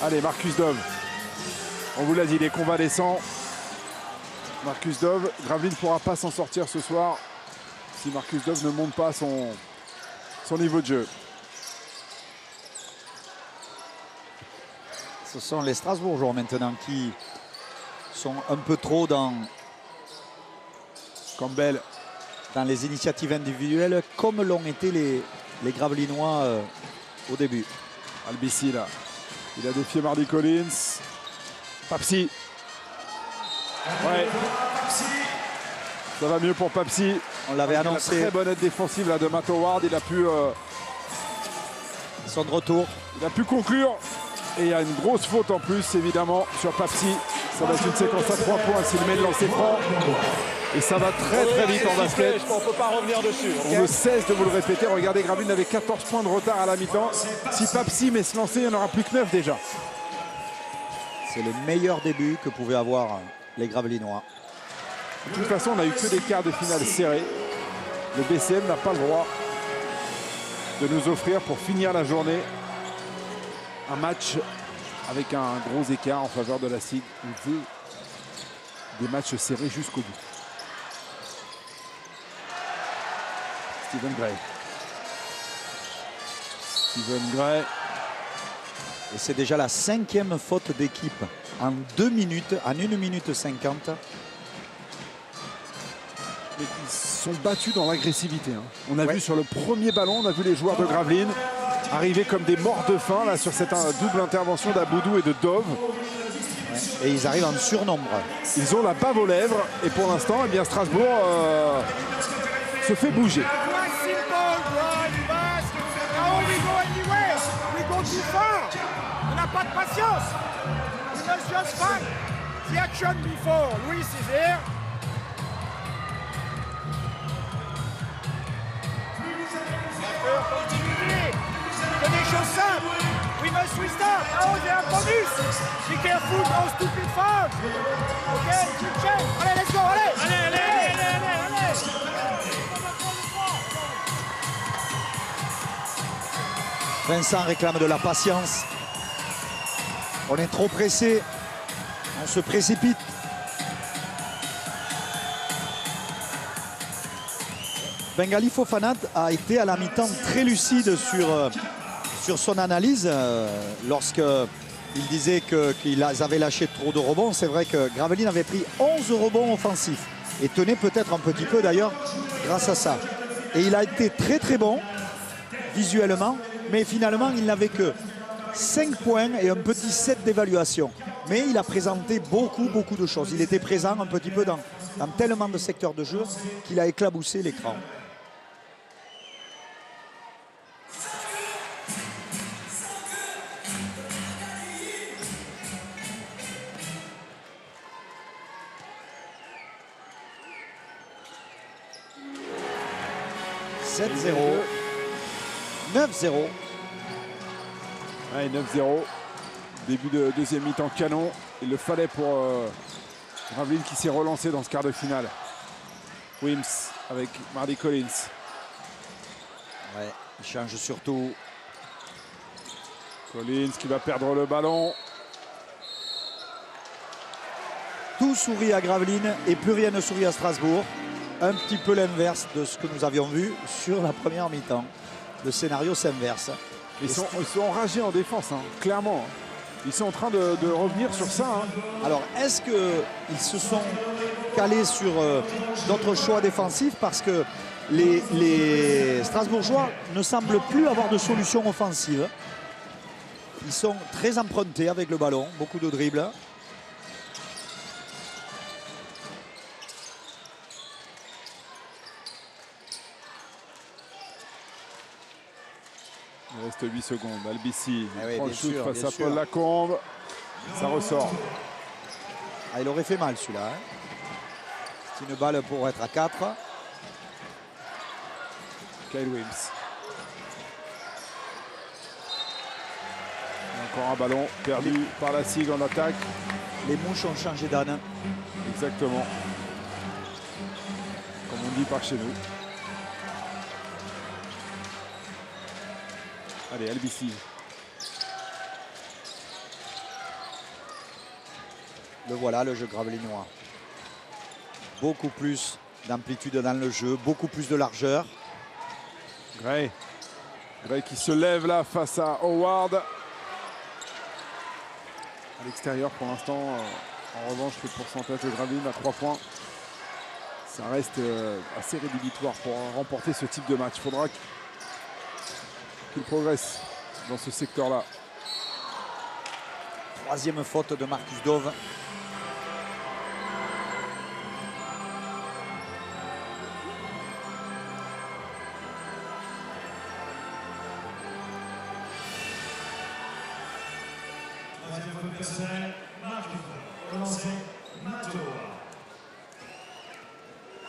Allez, Marcus Dove. On vous l'a dit, il est convalescent. Marcus Dove, Gravelines ne pourra pas s'en sortir ce soir si Marcus Dove ne monte pas son niveau de jeu. Ce sont les Strasbourgeois maintenant qui sont un peu trop dans Campbell, dans les initiatives individuelles, comme l'ont été les Gravelinois au début. Albici là, il a défié Mardy Collins. Papsi. Ouais. Ça va mieux pour Papsi. On l'avait annoncé. Très bonne aide défensive là de Matt Howard. Il a pu son retour. Il a pu conclure. Et il y a une grosse faute en plus évidemment sur Papsi. Ça va être une séquence à 3 points s'il met le lancer franc. Et ça va très très vite en basket. On ne peut pas revenir dessus. On ne cesse de vous le répéter. Regardez, Gravelines avait 14 points de retard à la mi-temps. Si Papsi met se lancer, il n'y en aura plus que 9 déjà. C'est le meilleur début que pouvaient avoir les Gravelinois. De toute façon, on n'a eu que des quarts de finale serrés. Le BCM n'a pas le droit de nous offrir pour finir la journée un match avec un gros écart en faveur de la SIG. On veut des matchs serrés jusqu'au bout. Steven Gray. Steven Gray. Et c'est déjà la 5e faute d'équipe en 2 minutes, en 1 minute 50. Mais ils sont battus dans l'agressivité. Hein. On a vu sur le premier ballon, on a vu les joueurs de Gravelines arriver comme des morts de faim là, sur cette double intervention d'Aboudou et de Dove. Et ils arrivent en surnombre. Ils ont la bave aux lèvres et pour l'instant, eh bien Strasbourg se fait bouger. On n'a pas de patience. We must just fight the action before Luis is here. C'est des choses simples. We must restart. Oh, il y a un bonus. Be careful, no stupid fouls. Ok, keep check. Allez, let's go, allez. Allez. Vincent réclame de la patience. On est trop pressé. On se précipite. Bengali Fofana a été à la mi-temps très lucide sur son analyse lorsqu'il disait qu'ils avaient lâché trop de rebonds. C'est vrai que Gravelines avait pris 11 rebonds offensifs et tenait peut-être un petit peu d'ailleurs grâce à ça. Et il a été très très bon visuellement, mais finalement il n'avait que 5 points et un petit set d'évaluation. Mais il a présenté beaucoup de choses. Il était présent un petit peu dans tellement de secteurs de jeu qu'il a éclaboussé l'écran. « 7-0, 9-0. » Ouais, 9-0. Début de deuxième mi-temps canon. Il le fallait pour Gravelines qui s'est relancé dans ce quart de finale. Wims avec Mardy Collins. Ouais, il change surtout. Collins qui va perdre le ballon. Tout sourit à Gravelines et plus rien ne sourit à Strasbourg. Un petit peu l'inverse de ce que nous avions vu sur la première mi-temps. Le scénario s'inverse. Ils sont enragés en défense, hein, clairement. Ils sont en train de revenir sur ça. Hein. Alors, est-ce qu'ils se sont calés sur d'autres choix défensifs parce que les Strasbourgeois ne semblent plus avoir de solution offensive. Ils sont très empruntés avec le ballon, beaucoup de dribbles. Il reste 8 secondes. Albici oui, prend le shoot sûr, face à sûr. Paul Lacombe. Ça ressort. Ah, il aurait fait mal celui-là. Hein. C'est une balle pour être à 4. Kyle Wims. Encore un ballon perdu par la SIG en attaque. Les mouches ont changé d'âne. Exactement. Comme on dit par chez nous. Allez, LBC. Le voilà, le jeu gravelinois. Beaucoup plus d'amplitude dans le jeu, beaucoup plus de largeur. Gray. Gray qui se lève là face à Howard. À l'extérieur pour l'instant, en revanche, le pourcentage de Graveline à 3 points. Ça reste assez rédhibitoire pour remporter ce type de match. Il faudra qu'il progresse dans ce secteur-là. Troisième faute de Marcus Dove.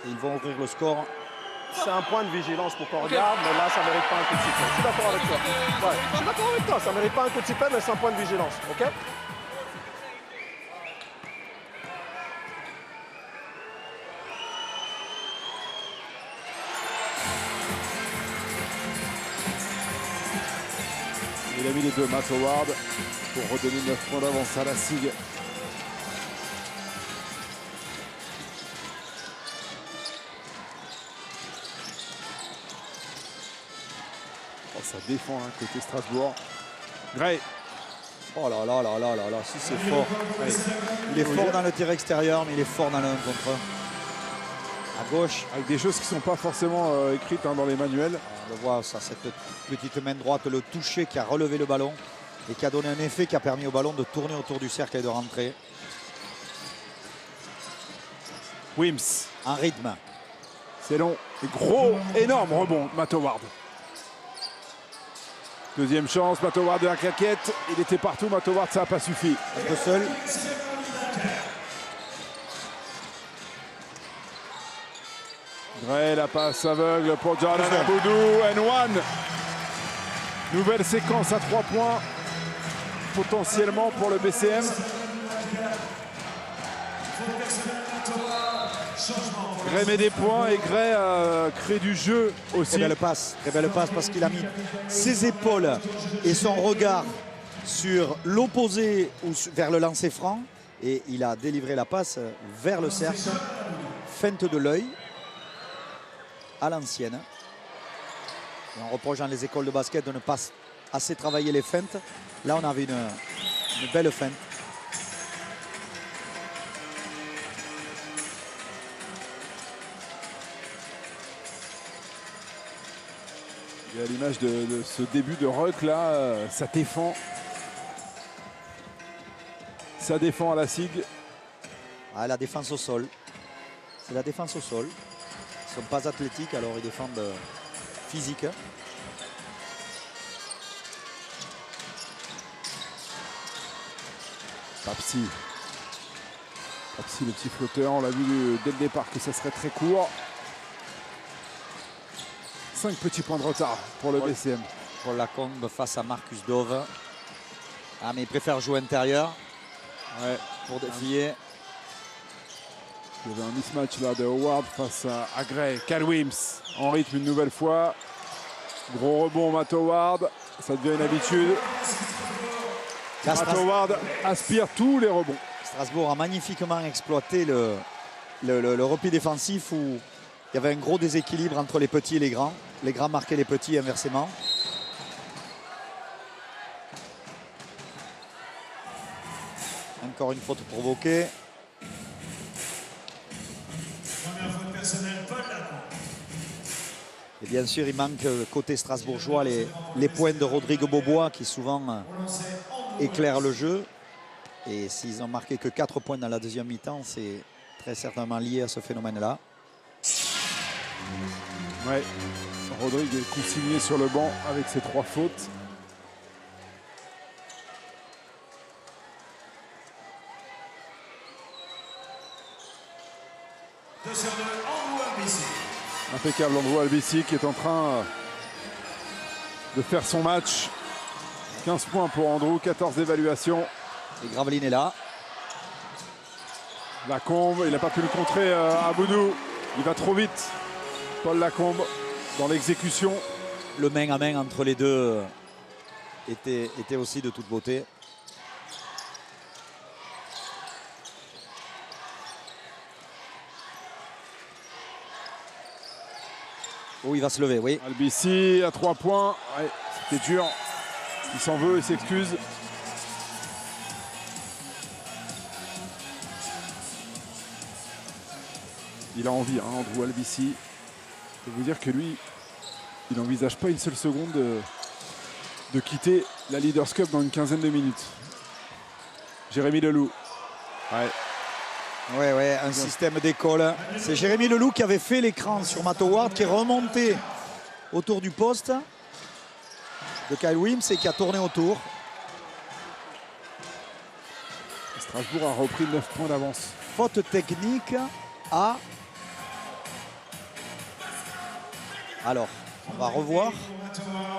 Et ils vont ouvrir le score. C'est un point de vigilance pour qu'on regarde, mais là, ça ne mérite pas un coup de sifflet. Je suis d'accord avec toi. Ouais, je suis d'accord avec toi, ça ne mérite pas un coup de sifflet, mais c'est un point de vigilance. OK? Il a mis les deux, Matt Howard, pour redonner 9 points d'avance à la SIG. Oh, ça défend hein, côté Strasbourg. Gray. Oh là là là là là là, si c'est fort. Il est fort dans le tir extérieur, mais il est fort dans le 1 contre 1. À gauche. Avec des choses qui ne sont pas forcément écrites hein, dans les manuels. On le voit, ça, cette petite main droite, le toucher qui a relevé le ballon et qui a donné un effet qui a permis au ballon de tourner autour du cercle et de rentrer. Wims. En rythme. C'est long. Et gros, énorme rebond, Matt Howard. Deuxième chance, Matt Howard de la claquette. Il était partout, Matt Howard, ça n'a pas suffi. Un peu seul. Gray, la passe aveugle pour Jordan Aboudou. And one. Nouvelle séquence à 3 points. Potentiellement pour le BCM. Gray met des points et Gray crée du jeu aussi. Très belle passe parce qu'il a mis ses épaules et son regard sur l'opposé ou vers le lancer franc. Et il a délivré la passe vers le cercle. Feinte de l'œil. À l'ancienne. On reproche dans les écoles de basket de ne pas assez travailler les feintes. Là, on avait une belle feinte. Et à l'image de ce début de ruck là, ça défend. Ça défend à la SIG. Ah, la défense au sol. C'est la défense au sol. Ils ne sont pas athlétiques, alors ils défendent physique. Papsi. Papsi, le petit flotteur, on l'a vu dès le départ que ça serait très court. 5 petits points de retard pour le BCM. Pour la combe face à Marcus Dove. Ah, mais il préfère jouer intérieur. Ouais. Pour défier. Il y avait un mismatch là de Howard face à Gray. Kyle Wims en rythme une nouvelle fois. Gros rebond Matt Howard. Ça devient une habitude. Matt Howard aspire tous les rebonds. Strasbourg a magnifiquement exploité le repli défensif où il y avait un gros déséquilibre entre les petits et les grands. Les grands marquaient les petits et inversement. Encore une faute provoquée. Et bien sûr, il manque côté strasbourgeois les points de Rodrigue Beaubois qui souvent éclairent le jeu. Et s'ils n'ont marqué que 4 points dans la deuxième mi-temps, c'est très certainement lié à ce phénomène-là. Ouais, Rodrigue est consigné sur le banc avec ses 3 fautes. Impeccable Andrew Albici qui est en train de faire son match. 15 points pour Andrew, 14 évaluations. Et Graveline est là. Lacombe, il n'a pas pu le contrer Aboudou. Il va trop vite. Paul Lacombe dans l'exécution. Le main à main entre les deux était aussi de toute beauté. Oh, il va se lever, oui. Albici à 3 points. Ouais, c'était dur. Il s'en veut, il s'excuse. Il a envie, hein, Andrew Albici. Je peux vous dire que lui, il n'envisage pas une seule seconde de quitter la Leaders Cup dans une quinzaine de minutes. Jérémy Leloup. Ouais, un système d'école. C'est Jérémy Leloup qui avait fait l'écran sur Matt Howard, qui est remonté autour du poste de Kyle Williams et qui a tourné autour. Strasbourg a repris 9 points d'avance. Faute technique à... Alors, on va revoir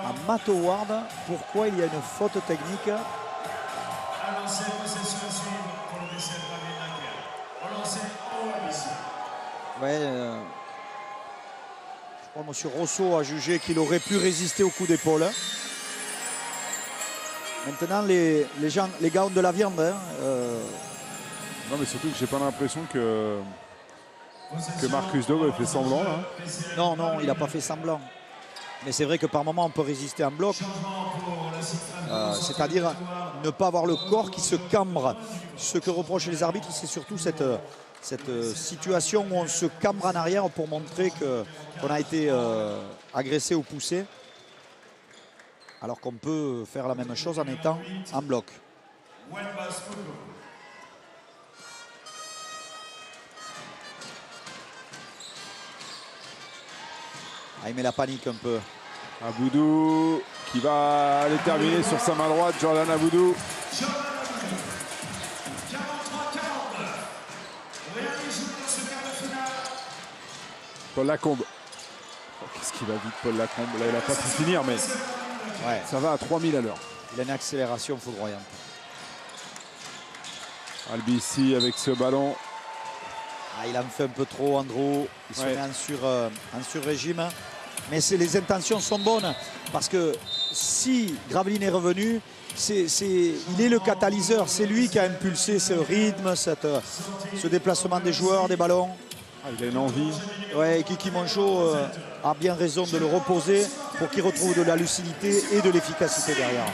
à Matt Howard pourquoi il y a une faute technique. Ouais, je crois que M. Rousseau a jugé qu'il aurait pu résister au coup d'épaule. Maintenant, les gars ont de la viande. Hein, Non, mais surtout que j'ai pas l'impression que Marcus Dove a fait semblant. Là. Non, il n'a pas fait semblant. Mais c'est vrai que par moment, on peut résister en bloc. C'est-à-dire ne pas avoir le corps qui se cambre. Ce que reprochent les arbitres, c'est surtout cette situation où on se cambre en arrière pour montrer qu'on a été agressé ou poussé. Alors qu'on peut faire la même chose en étant en bloc. Ah, il met la panique un peu. Aboudou qui va aller terminer sur sa main droite. Jordan Aboudou. Paul Lacombe. Oh, qu'est-ce qu'il va vite Paul Lacombe. Là, il n'a pas pu finir, mais ouais, ça va à 3000 à l'heure. Il a une accélération foudroyante. Albici avec ce ballon. Ah, il en fait un peu trop, Andrew. Il se met en sur-régime. Mais les intentions sont bonnes. Parce que si Graveline est revenu, il est le catalyseur. C'est lui qui a impulsé ce rythme, ce déplacement des joueurs, des ballons. Ah, il a une envie. Ouais, et Kiki Moncho a bien raison de le reposer pour qu'il retrouve de la lucidité et de l'efficacité derrière.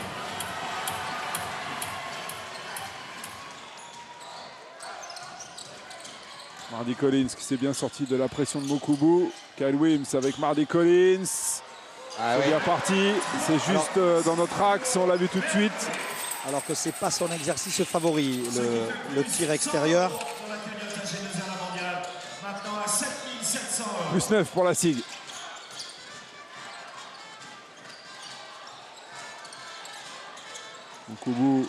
Mardy Collins qui s'est bien sorti de la pression de Mokubu. Kyle Williams avec Mardy Collins. C'est bien parti. C'est juste dans notre axe, on l'a vu tout de suite. Alors que c'est pas son exercice favori, le tir extérieur. Plus 9 pour la SIG. Mokubu.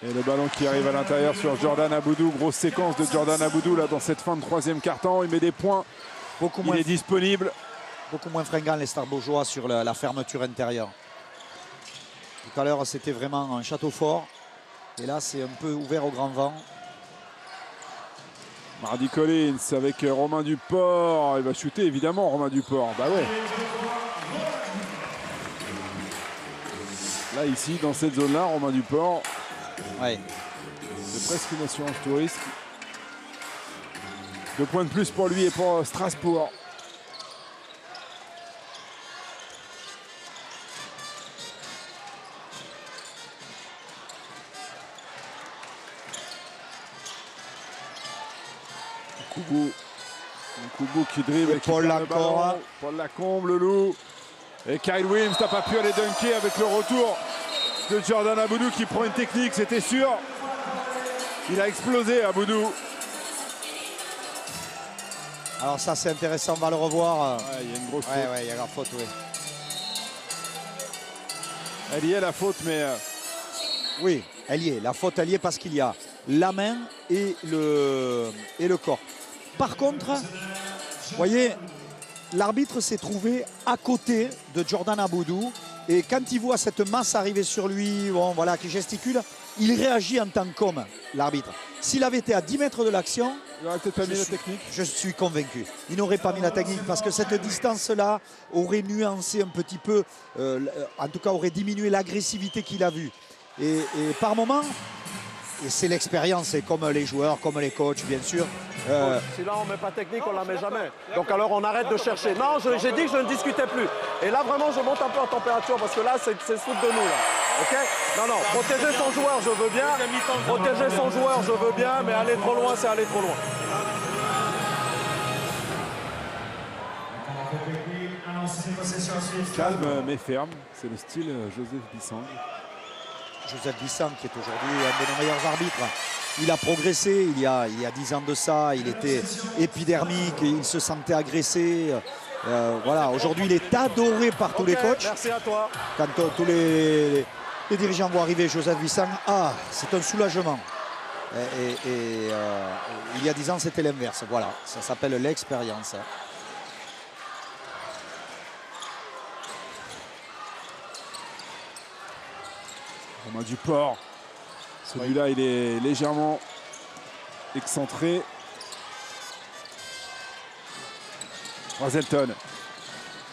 Et le ballon qui arrive à l'intérieur sur Jordan Aboudou. Grosse séquence de Jordan Aboudou là dans cette fin de troisième quart-temps. Il met des points. Il est disponible. Beaucoup moins fringant les Starbourgeois sur la fermeture intérieure. Tout à l'heure c'était vraiment un château fort. Et là c'est un peu ouvert au grand vent. Mardy Collins avec Romain Duport. Il va shooter évidemment Romain Duport. Bah ouais. Là ici dans cette zone là Romain Duport. Ouais. C'est presque une assurance tout risque. 2 points de plus pour lui et pour Strasbourg. Mokubu qui dribble et Paul Lacombe. Paul Lacombe, le loup. Et Kyle Williams n'a pas pu aller dunker avec le retour de Jordan Aboudou qui prend une technique, c'était sûr. Il a explosé Aboudou. Alors ça c'est intéressant, on va le revoir. Il y a une grosse faute. Ouais, il y a la faute, oui. Elle y est la faute, mais... Oui, elle y est. La faute, elle y est parce qu'il y a la main et le corps. Par contre, vous voyez, l'arbitre s'est trouvé à côté de Jordan Aboudou. Et quand il voit cette masse arriver sur lui, bon, voilà, qui gesticule, il réagit en tant qu'homme, l'arbitre. S'il avait été à 10 mètres de l'action, il n'aurait peut-être pas mis la technique. Je suis convaincu. Il n'aurait pas mis la technique parce que cette distance-là aurait nuancé un petit peu, en tout cas aurait diminué l'agressivité qu'il a vue. Et par moment, et c'est l'expérience, c'est comme les joueurs, comme les coachs, bien sûr. Si là on ne met pas technique, on ne la met jamais. Donc alors on arrête de chercher. Non, j'ai dit que je ne discutais plus. Et là vraiment je monte un peu en température parce que là c'est se foutre de nous là. Ok? Non, non, protéger son joueur je veux bien. Protéger son joueur je veux bien, mais aller trop loin c'est aller trop loin. Calme mais ferme, c'est le style Joseph Bissang. Joseph Bissang qui est aujourd'hui un de nos meilleurs arbitres. Il a progressé il y a 10 ans de ça, il était épidermique, il se sentait agressé. Voilà, aujourd'hui il est adoré par tous les coachs. Merci à toi. Quand tous les dirigeants vont arriver, Joseph Bissang, c'est un soulagement. Il y a 10 ans c'était l'inverse, voilà, ça s'appelle l'expérience. Romain Duport, celui-là il est légèrement excentré. Brazelton,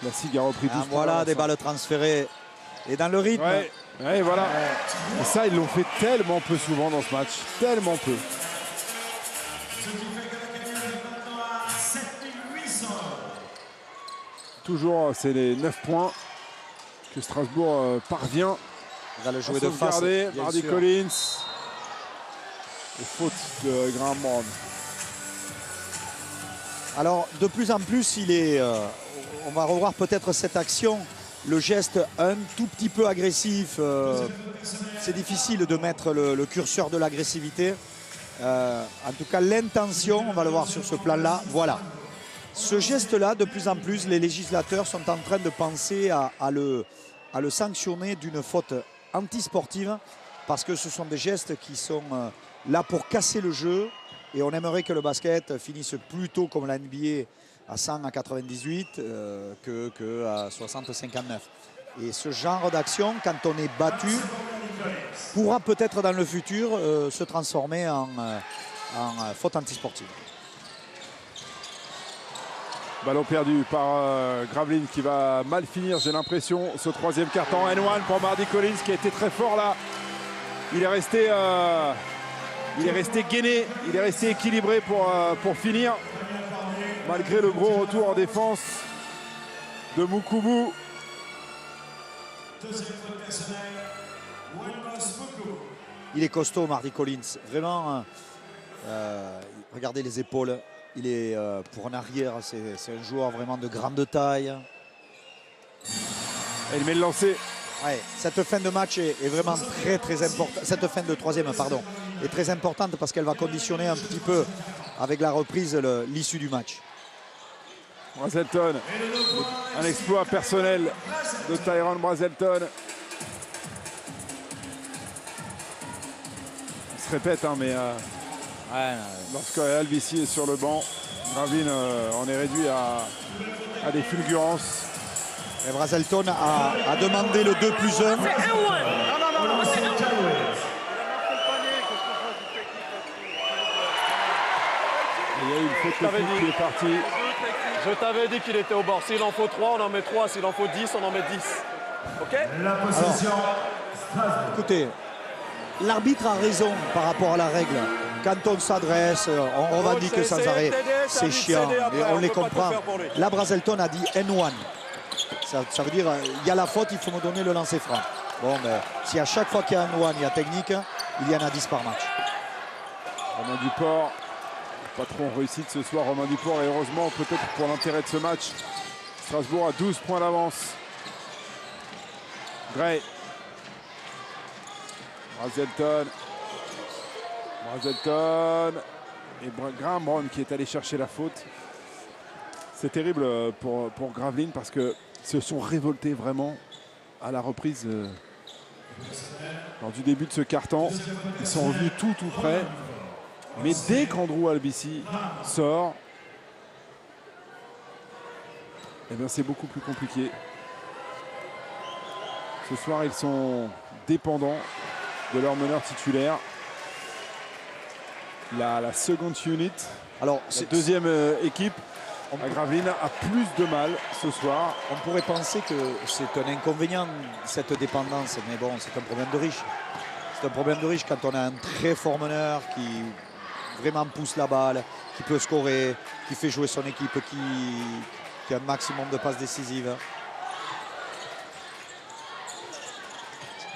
Classique a repris 12 voilà des balles transférées et dans le rythme. Ouais, voilà. Et ça ils l'ont fait tellement peu souvent dans ce match, tellement peu. Toujours c'est les 9 points que Strasbourg parvient. Il va le jouer de face. Mardy Collins. Et faute de Graham. Alors de plus en plus, on va revoir peut-être cette action, le geste un tout petit peu agressif. C'est difficile de mettre le curseur de l'agressivité. En tout cas, l'intention, on va le voir sur ce plan-là. Voilà. Ce geste-là, de plus en plus, les législateurs sont en train de penser à le sanctionner d'une faute antisportive parce que ce sont des gestes qui sont là pour casser le jeu et on aimerait que le basket finisse plutôt comme la NBA à 100 à 98 que à 60-59. Et ce genre d'action, quand on est battu, pourra peut-être dans le futur se transformer en faute antisportive. Ballon perdu par Graveline qui va mal finir, j'ai l'impression, ce troisième carton. N1 pour Mardy Collins qui a été très fort là. Il est resté gainé, il est resté équilibré pour finir. Malgré le gros retour en défense de Mukubu. Il est costaud, Mardy Collins. Vraiment, regardez les épaules. Il est pour un arrière, c'est un joueur vraiment de grande taille. Il met le lancer. Ouais, cette fin de match est vraiment très importante. Cette fin de troisième, pardon, est très importante parce qu'elle va conditionner un petit peu avec la reprise l'issue du match. Brazelton, un exploit personnel de Tyrone Brazelton. On se répète, hein, mais lorsque Albici est sur le banc, Gravine en est réduit à des fulgurances. Et Brazelton a demandé le 2+1. Il y a eu une faute technique qui est partie. Je t'avais dit qu'il était au bord. S'il en faut 3, on en met 3. S'il en faut 10, on en met 10. OK? Alors, écoutez, l'arbitre a raison par rapport à la règle. Quand on s'adresse, on revendique sans arrêt. C'est chiant, et on les comprend. Là, Brazelton a dit N1. Ça veut dire, il y a la faute, il faut me donner le lancer franc. Bon, mais si à chaque fois qu'il y a N1, il y a technique, il y en a 10 par match. Romain Duport, patron réussite ce soir, Romain Duport, et heureusement, peut-être pour l'intérêt de ce match, Strasbourg a 12 points d'avance. Gray. Brazelton. Et Graham Brown qui est allé chercher la faute. C'est terrible pour Graveline parce qu'ils se sont révoltés vraiment à la reprise lors du début de ce carton. Ils sont revenus tout près. Mais dès qu'Andrew Albici sort, eh bien, c'est beaucoup plus compliqué. Ce soir, ils sont dépendants de leur meneur titulaire. La seconde unit, alors la deuxième équipe à Gravelines a plus de mal ce soir. On pourrait penser que c'est un inconvénient, cette dépendance, mais bon, c'est un problème de riche. C'est un problème de riche quand on a un très fort meneur qui vraiment pousse la balle, qui peut scorer, qui fait jouer son équipe, qui a un maximum de passes décisives.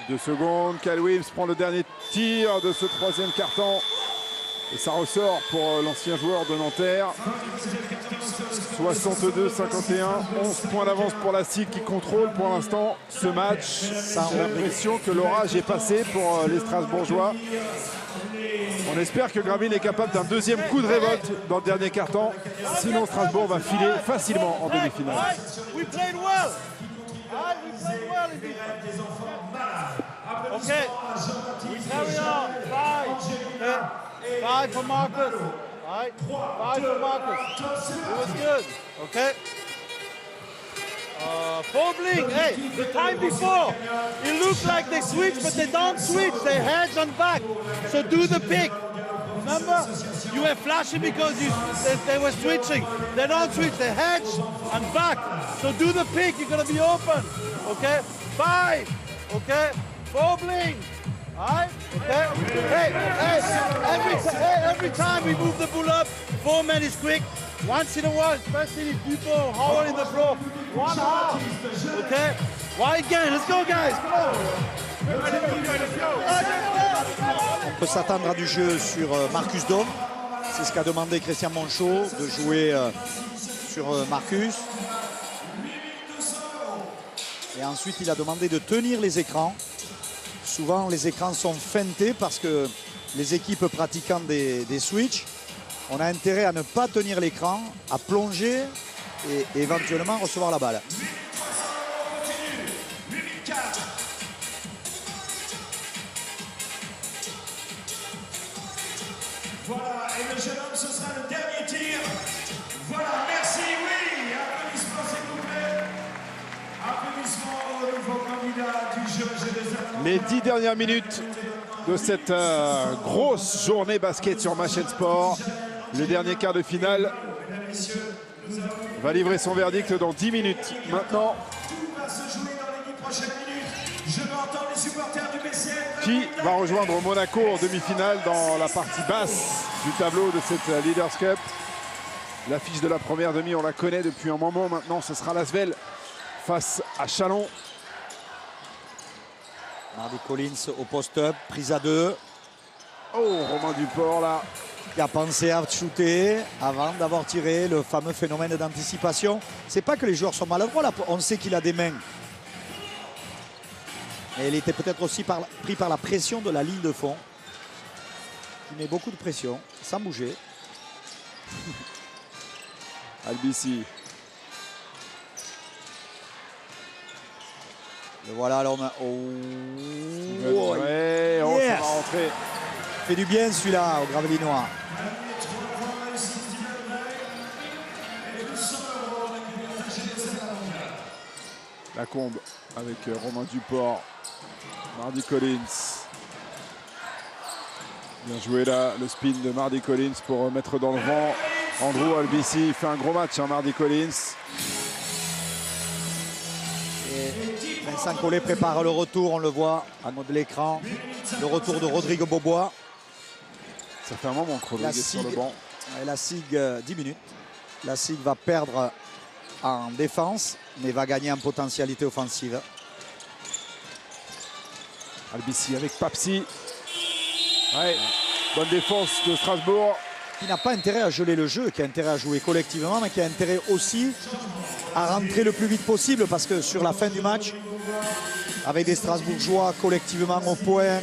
2 secondes, Kyle Williams prend le dernier tir de ce troisième quart-temps. Et ça ressort pour l'ancien joueur de Nanterre. 62-51, 11 points d'avance pour la SIG qui contrôle pour l'instant ce match. J'ai l'impression que l'orage est passé pour les Strasbourgeois. On espère que Gravelines est capable d'un deuxième coup de révolte dans le dernier quart-temps. Sinon, Strasbourg va filer facilement en demi-finale. We played well. We played well in okay. Carry on. 5 for Marcus. All right. 5 for Marcus. It was good. Okay. Fumbling. Hey, the time before, it looked like they switch, but they don't switch. They hedge on back. So do the pick. Remember? You were flashing because they were switching. They don't switch. They hedge and back. So do the pick. You're going to be open. Okay? 5. Okay? Fumbling. All right? Okay? Every time we move the bull up, 4 men is quick. Once in a while, especially if people holler in the floor. 1 half. Okay? Wide game. Let's go, guys. Come on. On peut s'attendre à du jeu sur Marcus Dom. C'est ce qu'a demandé Christian Monchot, de jouer sur Marcus. Et ensuite, il a demandé de tenir les écrans. Souvent, les écrans sont feintés parce que les équipes pratiquant des switches, on a intérêt à ne pas tenir l'écran, à plonger et éventuellement recevoir la balle. Voilà, et le jeune homme, ce sera le dernier tir. Voilà, merci, oui. Applaudissements, s'il vous plaît. Applaudissements au nouveau candidat du jeu G2R. Les 10 dernières minutes de cette grosse journée basket sur ma chaîne sport. Le dernier quart de finale va livrer son verdict dans 10 minutes. Maintenant, Tout va se jouer dans les 10 prochaines minutes. Je veux entendre les supporters du BCN. qui va rejoindre Monaco en demi-finale dans la partie basse du tableau de cette Leaders Cup. L'affiche de la première demi, on la connaît depuis un moment maintenant. Ce sera Lasvel face à Chalon. Mardy Collins au post-up, prise à 2. Oh, Romain Duport là. Qui a pensé à shooter avant d'avoir tiré, le fameux phénomène d'anticipation. C'est pas que les joueurs sont maladroits là, on sait qu'il a des mains. Et il était peut-être aussi pris par la pression de la ligne de fond. Il met beaucoup de pression, sans bouger. Albici. Le voilà l'homme. Oh, ouais, oh, yes. Ça va rentrer. Fait du bien celui-là au Gravelinois. La combe avec Romain Duport. Mardy Collins. Bien joué là, le spin de Mardy Collins pour mettre dans le vent Andrew Albici. Il fait un gros match, hein, Mardy Collins. Et Vincent Collet prépare le retour, on le voit en haut de l'écran. Le retour de Rodrigue Bobois. Ça fait un moment que Rodrigue est sur le banc. Et la SIG, 10 minutes. La SIG va perdre en défense, mais va gagner en potentialité offensive. Albici avec Papsi. Ouais, bonne défense de Strasbourg. Qui n'a pas intérêt à geler le jeu, qui a intérêt à jouer collectivement, mais qui a intérêt aussi à rentrer le plus vite possible, parce que sur la fin du match, avec des Strasbourgeois collectivement au point,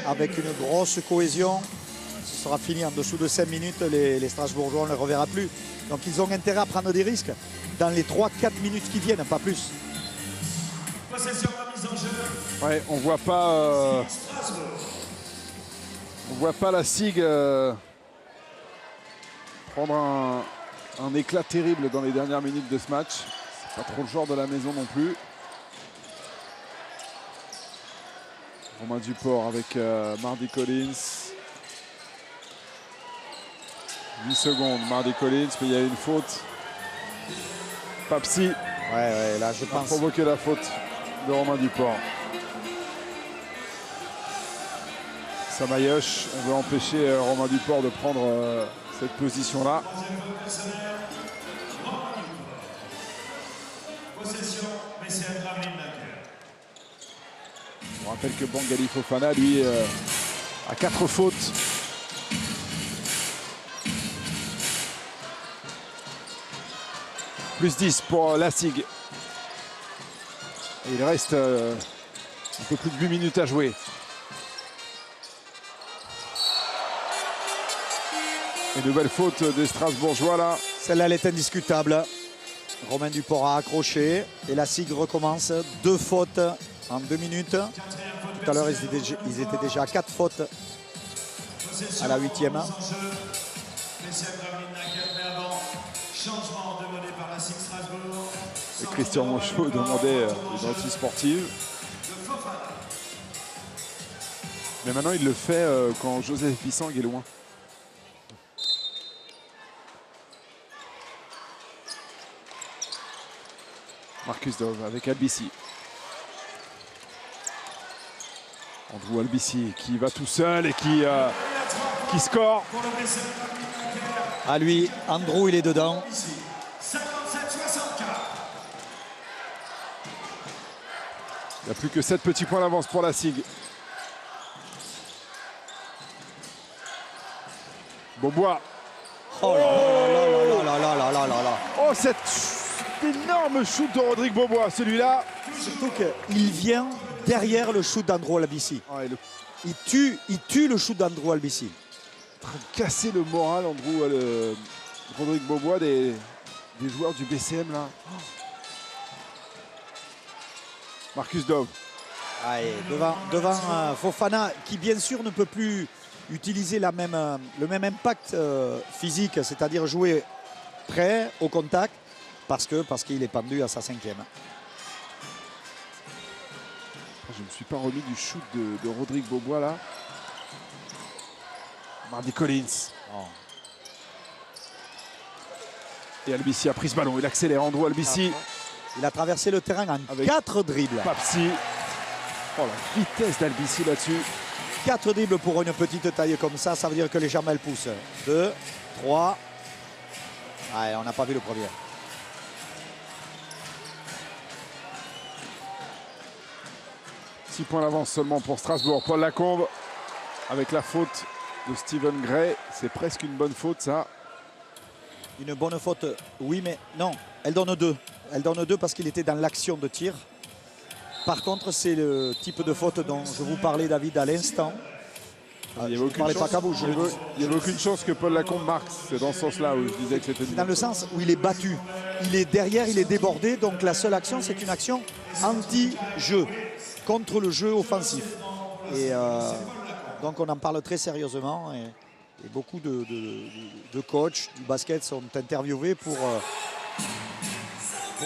avec une grosse cohésion, ce sera fini en dessous de 5 minutes, les Strasbourgeois, on ne les reverra plus. Donc ils ont intérêt à prendre des risques dans les 3-4 minutes qui viennent, pas plus. Possession remise en jeu. Ouais, on voit pas la SIG prendre un éclat terrible dans les dernières minutes de ce match. Pas trop le genre de la maison non plus. Romain Duport avec Mardy Collins. 8 secondes, Mardy Collins, mais il y a une faute. Papsi là je pense. A provoqué la faute de Romain Duport. Samayosh, on veut empêcher Romain Duport de prendre cette position-là. On rappelle que Bangali Fofana, lui, a 4 fautes. Plus 10 pour Lassig. Et il reste un peu plus de 8 minutes à jouer. Une nouvelle faute des Strasbourgeois là. Celle-là, elle est indiscutable. Romain Duport a accroché et Lassig recommence. 2 fautes en 2 minutes. Tout à l'heure, ils étaient déjà à 4 fautes à la 8e. Et Christian Monchot demandait une anti-sportive. Mais maintenant, il le fait quand Joseph Bissang est loin. Marcus Dove avec Albici. Andrew Albici qui va tout seul et qui score. À lui, Andrew, il est dedans. Il n'y a plus que 7 petits points d'avance pour la SIG. Beaubois. Oh là là là là là là là là. Oh, cet énorme shoot de Rodrigue Beaubois, celui-là. Surtout qu'il vient derrière le shoot d'Andrew Albici. Ouais, il tue le shoot d'Andrew Albici. En train de casser le moral, Rodrigue Beaubois, des joueurs du BCM là. Marcus Dove. Allez, devant Fofana, qui bien sûr ne peut plus utiliser le même impact physique, c'est-à-dire jouer près, au contact, parce qu'il est pendu à sa 5e. Je ne me suis pas remis du shoot de Rodrigue Beaubois là. Mardy Collins. Oh. Et Albici a pris ce ballon, il accélère. Andrew Albici. Il a traversé le terrain en 4 dribbles. Papsi. Oh, la vitesse d'Albici là-dessus. 4 dribbles pour une petite taille comme ça, ça veut dire que les jambes elles poussent. 2, 3. Allez, on n'a pas vu le premier. Six points d'avance seulement pour Strasbourg. Paul Lacombe avec la faute de Steven Gray. C'est presque une bonne faute ça. Une bonne faute, oui, mais non. Elle donne 2. Elle donne 2 parce qu'il était dans l'action de tir. Par contre, c'est le type de faute dont je vous parlais, David, à l'instant. Il n'y avait aucune chance que Paul Lacombe marque. C'est dans ce sens-là où je disais que c'était... C'est dans le sens où il est battu. Il est derrière, il est débordé. Donc la seule action, c'est une action anti-jeu, contre le jeu offensif. Et donc on en parle très sérieusement. Et beaucoup de coachs du basket sont interviewés pour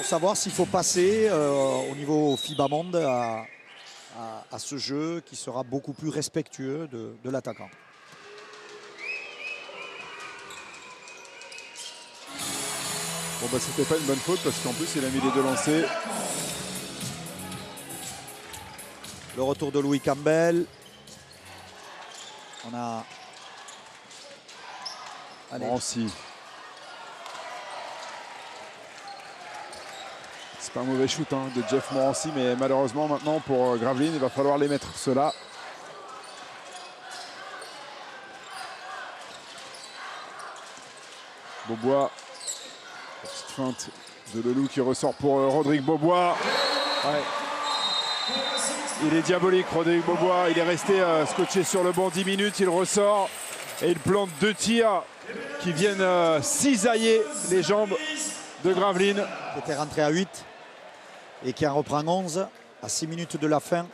savoir s'il faut passer au niveau FIBA Monde à ce jeu qui sera beaucoup plus respectueux de l'attaquant. Bon bah c'était pas une bonne faute parce qu'en plus il a mis les 2 lancers. Le retour de Louis Campbell. On a... Morancy. C'est pas un mauvais shoot de Jeff Morancy, mais malheureusement maintenant pour Gravelines, il va falloir les mettre ceux-là. Beaubois. Petite feinte de Leloup qui ressort pour Rodrigue Beaubois. Ouais. Il est diabolique, Rodrigue Beaubois. Il est resté scotché sur le banc 10 minutes. Il ressort et il plante 2 tirs qui viennent cisailler les jambes de Gravelines. Qui était rentré à 8 et qui en reprend 11 à 6 minutes de la fin.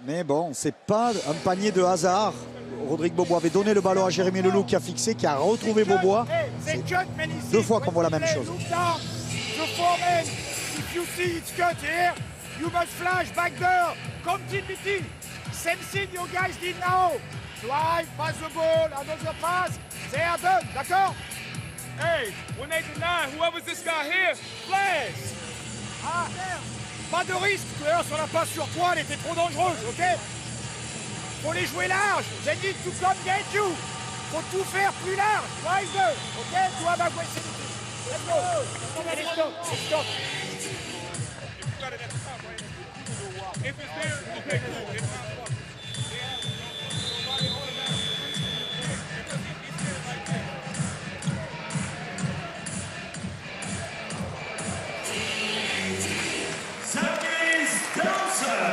Mais bon, c'est pas un panier de hasard. Rodrigue Beaubois avait donné le ballon à Jérémy Leloup qui a fixé, qui a retrouvé Beaubois. C'est 2 fois qu'on voit la même chose. the foreman. If you see it's cut here, you must flash back there. Continuity. Same thing you guys did now. Drive, pass the ball, another pass. They are done, d'accord? Hey, when they deny whoever's this guy here, flash. Ah, pas de risque. D'ailleurs, sur la passe sur toi, elle était trop dangereuse, ok? Faut les jouer large. They need to come get you. Faut tout faire plus large. Drive deux, ok? Tu vas back with Let's go. Allez, stop, stop. If it's there, okay, cool. If not, fuck.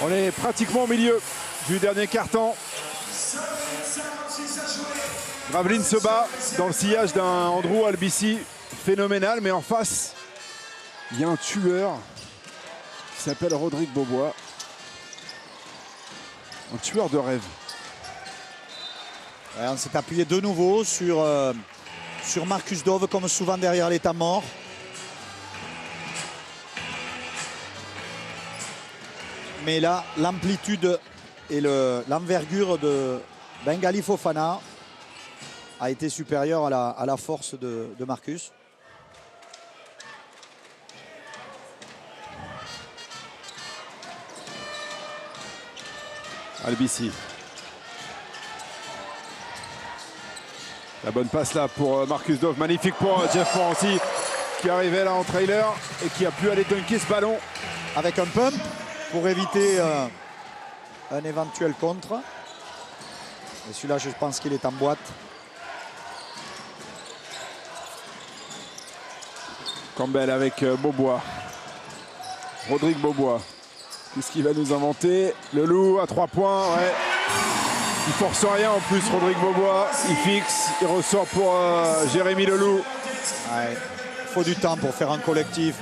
On est pratiquement au milieu du dernier quart-temps. Gravelines se bat dans le sillage d'un Andrew Albici phénoménal, mais en face, il y a un tueur qui s'appelle Rodrigue Beaubois. Un tueur de rêve. Ouais, on s'est appuyé de nouveau sur Marcus Dove, comme souvent derrière l'état mort. Mais là, l'amplitude et l'envergure de Bengali Fofana a été supérieure à la force de Marcus. Albici. La bonne passe là pour Marcus Dove. Magnifique pour Jeff Morancy qui arrivait là en trailer et qui a pu aller dunker ce ballon. Avec un pump pour éviter un éventuel contre. Et celui-là, je pense qu'il est en boîte. Campbell avec Beaubois. Rodrigue Beaubois. Qu'est-ce qu'il va nous inventer? Le loup à 3 points. Ouais. Il force rien en plus, Rodrigue Beaubois. Il fixe. Il ressort pour Jérémy Leloup. Ouais. Il faut du temps pour faire un collectif.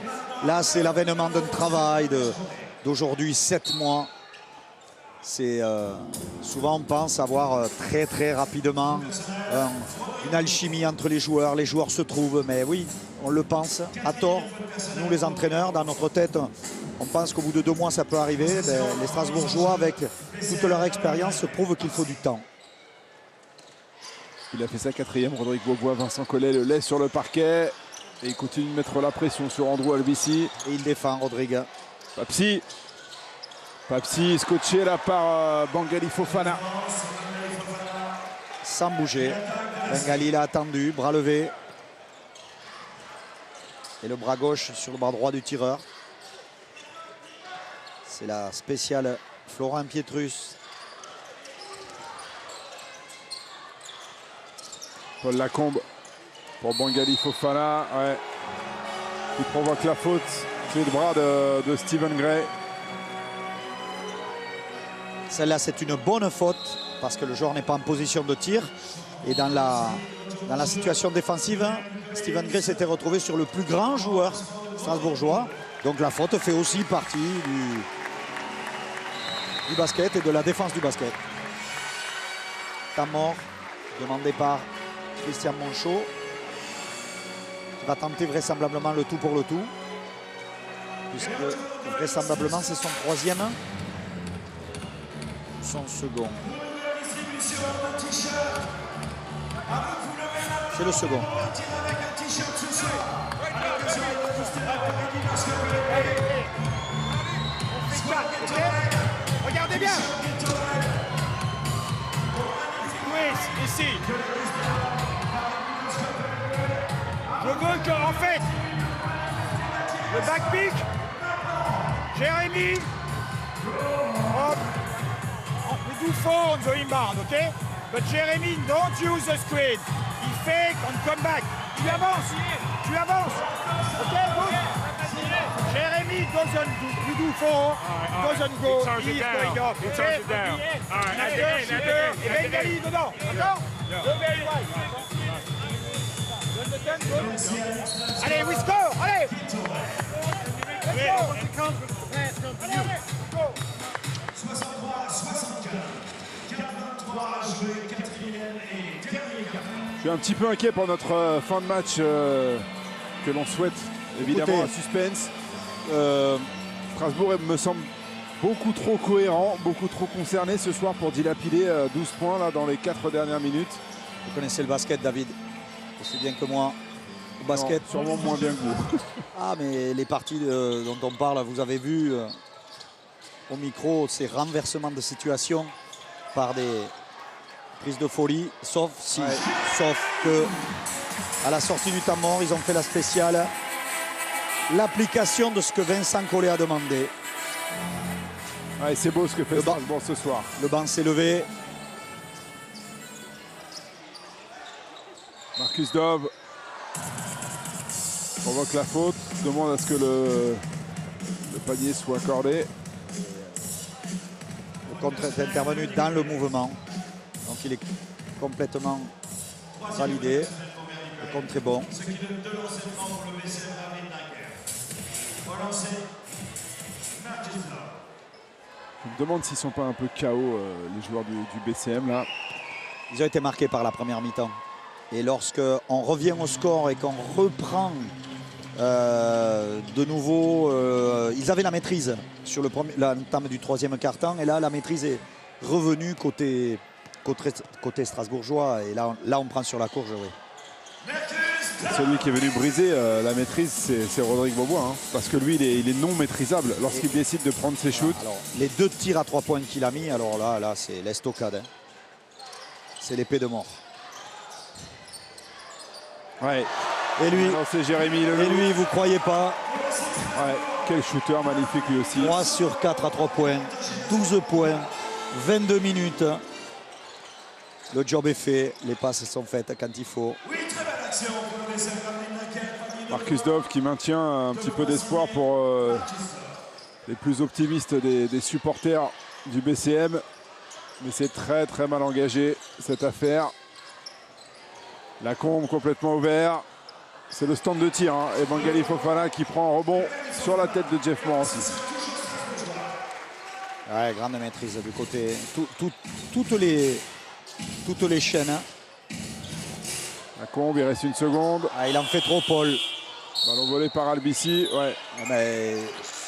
Là, c'est l'avènement d'un travail d'aujourd'hui, 7 mois. C'est souvent on pense avoir très rapidement une alchimie entre les joueurs se trouvent, mais oui, on le pense à tort. Nous les entraîneurs, dans notre tête, on pense qu'au bout de 2 mois ça peut arriver. Les Strasbourgeois, avec toute leur expérience, prouvent qu'il faut du temps. Il a fait sa 4e, Rodrigue Beaubois. Vincent Collet le laisse sur le parquet et il continue de mettre la pression sur Andrew Albici. Et il défend Rodrigue. Papsi scotché là par Bengali Fofana. Sans bouger. Bengali l'a attendu, bras levé. Et le bras gauche sur le bras droit du tireur. C'est la spéciale Florent Pietrus. Paul Lacombe pour Bengali Fofana. Ouais. Il provoque la faute. C'est le bras de Stephen Gray. Celle-là, c'est une bonne faute parce que le joueur n'est pas en position de tir. Et dans la situation défensive, Stephen Gray s'était retrouvé sur le plus grand joueur strasbourgeois. Donc la faute fait aussi partie du basket et de la défense du basket. Temps mort demandé par Christian Monchot, qui va tenter vraisemblablement le tout pour le tout. Puisque vraisemblablement c'est son 3e. Son second. C'est le second. Regardez bien. Louis, ici. Je veux que, en fait, le back pick, Jérémy, we do 4 on the inbound, okay? But Jérémy, don't use the screen. Il fake and come back. Tu avances. Ok, good. Jérémy doesn't do 4, doesn't go, he's going up. He turns it down. All right, at the end. Et Bengali dedans, d'accord? Go very wide. You understand? Allez, we score, allez. Let's go. 63-64. 4-23 à jouer, quatrième et dernier quart. Je suis un petit peu inquiet pour notre fin de match que l'on souhaite évidemment un suspense. Strasbourg me semble beaucoup trop cohérent, beaucoup trop concerné ce soir pour dilapider 12 points là, dans les 4 dernières minutes. Vous connaissez le basket, David, aussi bien que moi. Au basket, non, sûrement moins bien que vous. Ah, mais les parties dont on parle, vous avez vu au micro, ces renversements de situation par des prises de folie, sauf que à la sortie du temps mort, ils ont fait la spéciale, l'application de ce que Vincent Collet a demandé. Ouais, c'est beau ce que fait Strasbourg ce soir. Le banc s'est levé. Marcus Dove provoque la faute, demande à ce que le panier soit accordé. Le contre est intervenu dans le mouvement, donc il est complètement validé. Le contre est bon. Je me demande s'ils ne sont pas un peu KO, les joueurs du BCM là. Ils ont été marqués par la première mi-temps. Et lorsque on revient au score et qu'on reprend de nouveau, ils avaient la maîtrise sur l'entame du troisième quart-temps. Et là, la maîtrise est revenue côté strasbourgeois. Et là, on prend sur la courge. Oui. Celui qui est venu briser la maîtrise, c'est Rodrigue Beaubois. Hein, parce que lui, il est non maîtrisable lorsqu'il décide de prendre ses shoots. Alors, les 2 tirs à 3 points qu'il a mis, alors là c'est l'estocade. Hein. C'est l'épée de mort. Ouais. Et lui, c'est Jérémy Leloup. Et lui, vous croyez pas? Ouais. Quel shooter magnifique lui aussi. 3 sur 4 à 3 points, 12 points, 22 minutes. Le job est fait, les passes sont faites quand il faut. Marcus Dove qui maintient un petit peu d'espoir pour les plus optimistes des supporters du BCM. Mais c'est très très mal engagé cette affaire. La combe complètement ouvert. C'est le stand de tir. Hein. Et Bengali Fofana qui prend un rebond sur la tête de Jeff Morancy. Ouais, grande maîtrise du côté. Toutes les chaînes. Hein. La combe, il reste une seconde. Ah, il en fait trop, Paul. Ballon volé par Albici. Ouais. Mais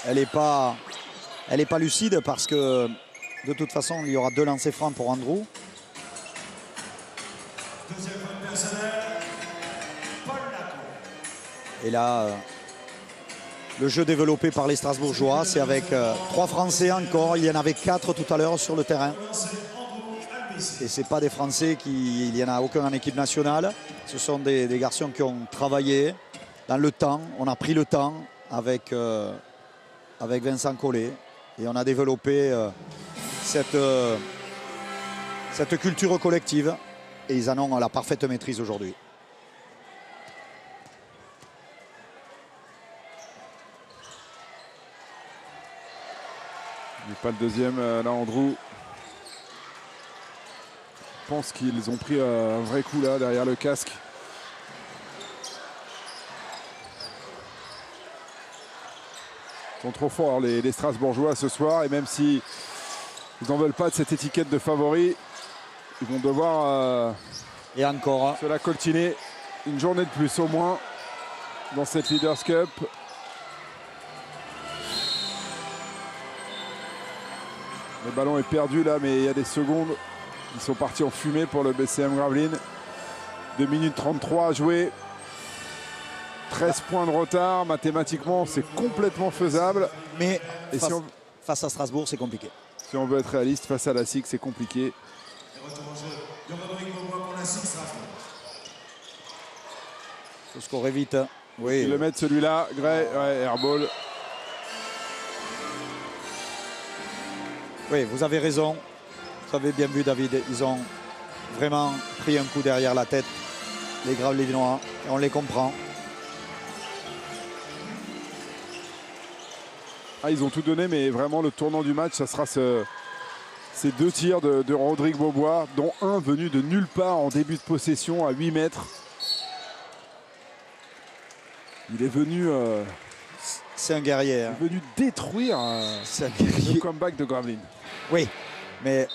elle n'est pas lucide parce que de toute façon, il y aura 2 lancers francs pour Andrew. Et là, le jeu développé par les Strasbourgeois, c'est avec 3 Français encore. Il y en avait 4 tout à l'heure sur le terrain. Et ce n'est pas des Français il n'y en a aucun en équipe nationale. Ce sont des garçons qui ont travaillé dans le temps. On a pris le temps avec Vincent Collet. Et on a développé cette culture collective. Et ils en ont la parfaite maîtrise aujourd'hui. Il n'est pas le deuxième, là, Andrew. Je pense qu'ils ont pris un vrai coup là, derrière le casque. Ils sont trop forts, les Strasbourgeois, ce soir. Et même si ils n'en veulent pas de cette étiquette de favori, ils vont devoir et encore se la coltiner une journée de plus au moins dans cette Leaders Cup. Le ballon est perdu là, mais il y a des secondes. Ils sont partis en fumée pour le BCM Gravelines. 2 minutes 33 à jouer. 13 points de retard. Mathématiquement, c'est complètement faisable. Mais face à Strasbourg, c'est compliqué. Si on veut être réaliste, face à la SIG, c'est compliqué. Faut scorer vite. Oui. Ils le mettent celui-là. Gray, ouais, airball. Oui, vous avez raison. Vous avez bien vu, David. Ils ont vraiment pris un coup derrière la tête, les Gravelinois. Et on les comprend. Ah, ils ont tout donné, mais vraiment le tournant du match, ça sera ces 2 tirs de Rodrigue Beaubois, dont un venu de nulle part en début de possession à 8 mètres. Il est venu... c'est un guerrier. Il est venu détruire le comeback de Gravlin. Oui, mais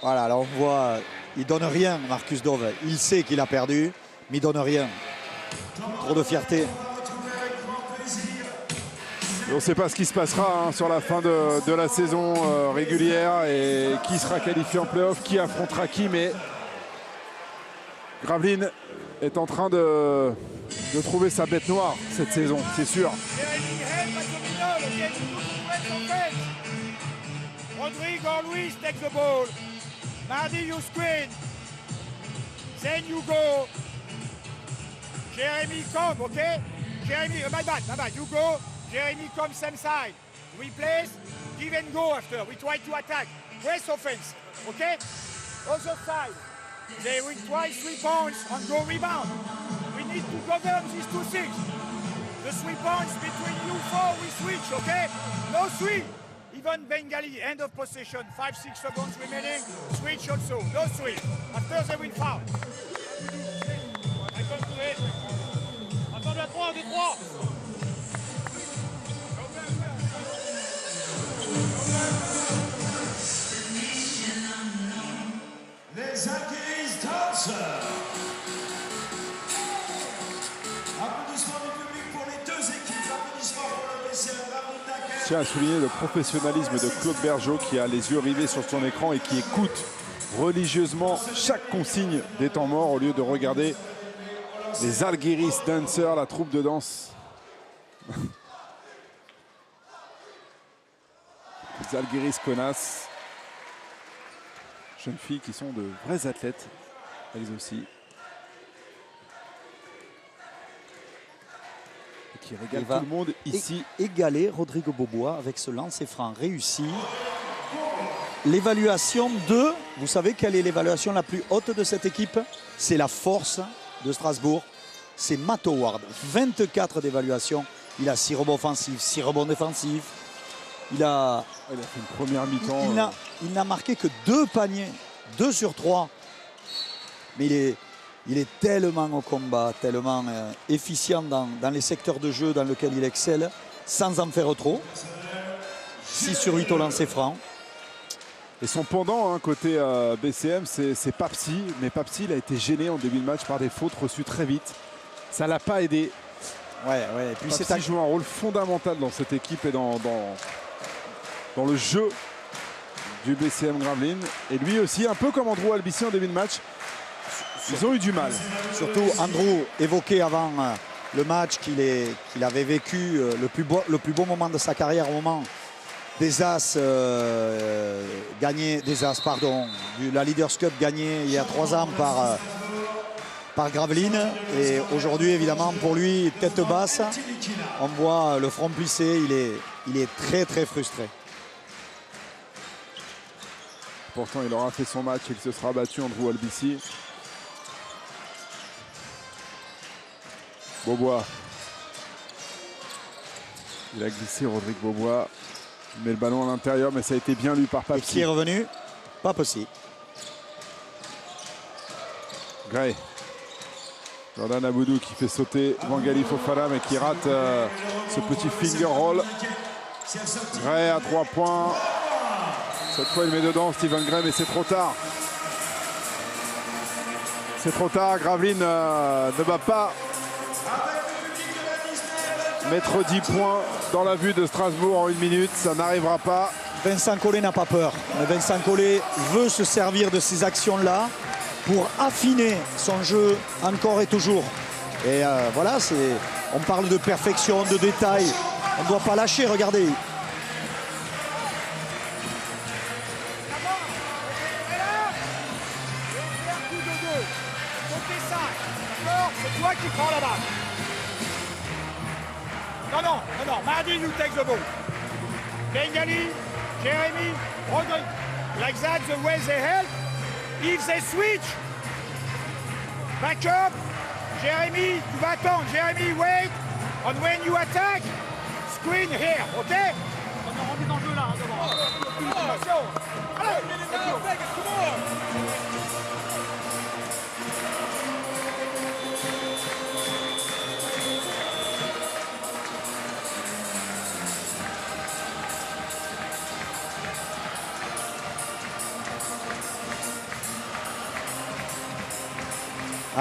voilà, alors on voit, il donne rien, Marcus Dove. Il sait qu'il a perdu, mais il donne rien. Trop de fierté. Et on ne sait pas ce qui se passera sur la fin de la saison régulière et qui sera qualifié en play-off, qui affrontera qui, mais Gravlin est en train de trouver sa bête noire cette saison, c'est sûr. Rodrigue or Luis take the ball. Mardi, you screen. Then you go. Jeremy come, okay? Jeremy, my bad. You go. Jeremy come same side. We place, give and go after. We try to attack. Press offense, okay? Other side. They win twice 3 points and go rebound. We need to govern these 2 things. The 3 points between you 4, we switch, okay? No 3. Even Bengali, end of possession, 5-6 seconds remaining, switch also, no 3. After they will foul. Attends à 3, 2-3. Les Algiris Dancers. Applaudissements du public pour les 2 équipes. Applaudissements pour le BCM. Je tiens à souligner le professionnalisme de Claude Bergeau qui a les yeux rivés sur son écran et qui écoute religieusement chaque consigne des temps morts au lieu de regarder les Algiris Dancers, la troupe de danse. Les Algiris Connasses. Jeunes filles qui sont de vraies athlètes, elles aussi. Et qui régalent tout le monde ici. Égaler Rodrigo Bobois avec ce lancer franc réussi. L'évaluation de, vous savez quelle est l'évaluation la plus haute de cette équipe? C'est la force de Strasbourg. C'est Matt Howard. 24 d'évaluation. Il a 6 rebonds offensifs, 6 rebonds défensifs. Il a fait une première mi-temps. Il n'a marqué que 2 paniers, 2 sur 3. Mais il est tellement au combat, tellement efficient dans les secteurs de jeu dans lesquels il excelle, sans en faire trop. 6 sur 8 au lancer franc. Et son pendant, côté BCM, c'est Papsi. Mais Papsi, il a été gêné en début de match par des fautes reçues très vite. Ça ne l'a pas aidé. Ouais. Et puis Papsi joue un rôle fondamental dans cette équipe et dans le jeu du BCM Gravlin. Et lui aussi, un peu comme Andrew Albici en début de match, ils ont eu du mal. Surtout Andrew évoquait avant le match qu'il avait vécu le plus beau moment de sa carrière au moment des As la Leaders Cup gagnée il y a 3 ans par Gravlin. Et aujourd'hui, évidemment, pour lui, tête basse, on voit le front plissé, il est très très frustré. Pourtant, il aura fait son match et il se sera battu, Andrew Albici. Bobois. Il a glissé, Rodrigue Bobois. Il met le ballon à l'intérieur, mais ça a été bien lu par Papsi. Qui est revenu? Pas possible. Gray. Jordan Aboudou qui fait sauter Wangali Fofana, mais qui rate ce petit finger roll. Gray à 3 points. Cette fois, il met dedans Steven Gray, mais c'est trop tard. C'est trop tard. Gravlin ne va pas mettre 10 points dans la vue de Strasbourg en 1 minute. Ça n'arrivera pas. Vincent Collet n'a pas peur. Vincent Collet veut se servir de ces actions-là pour affiner son jeu encore et toujours. Et voilà, on parle de perfection, de détail. On ne doit pas lâcher, regardez. C'est toi qui prends la balle. Non. Mardi, you take the ball. Bengali, Jeremy, Rodrigue. Like that, the way they help. If they switch, back up. Jeremy, tu vas attendre. Jeremy, wait. And when you attack, screen here, OK? On est rendu dans le jeu là, devant. Attention.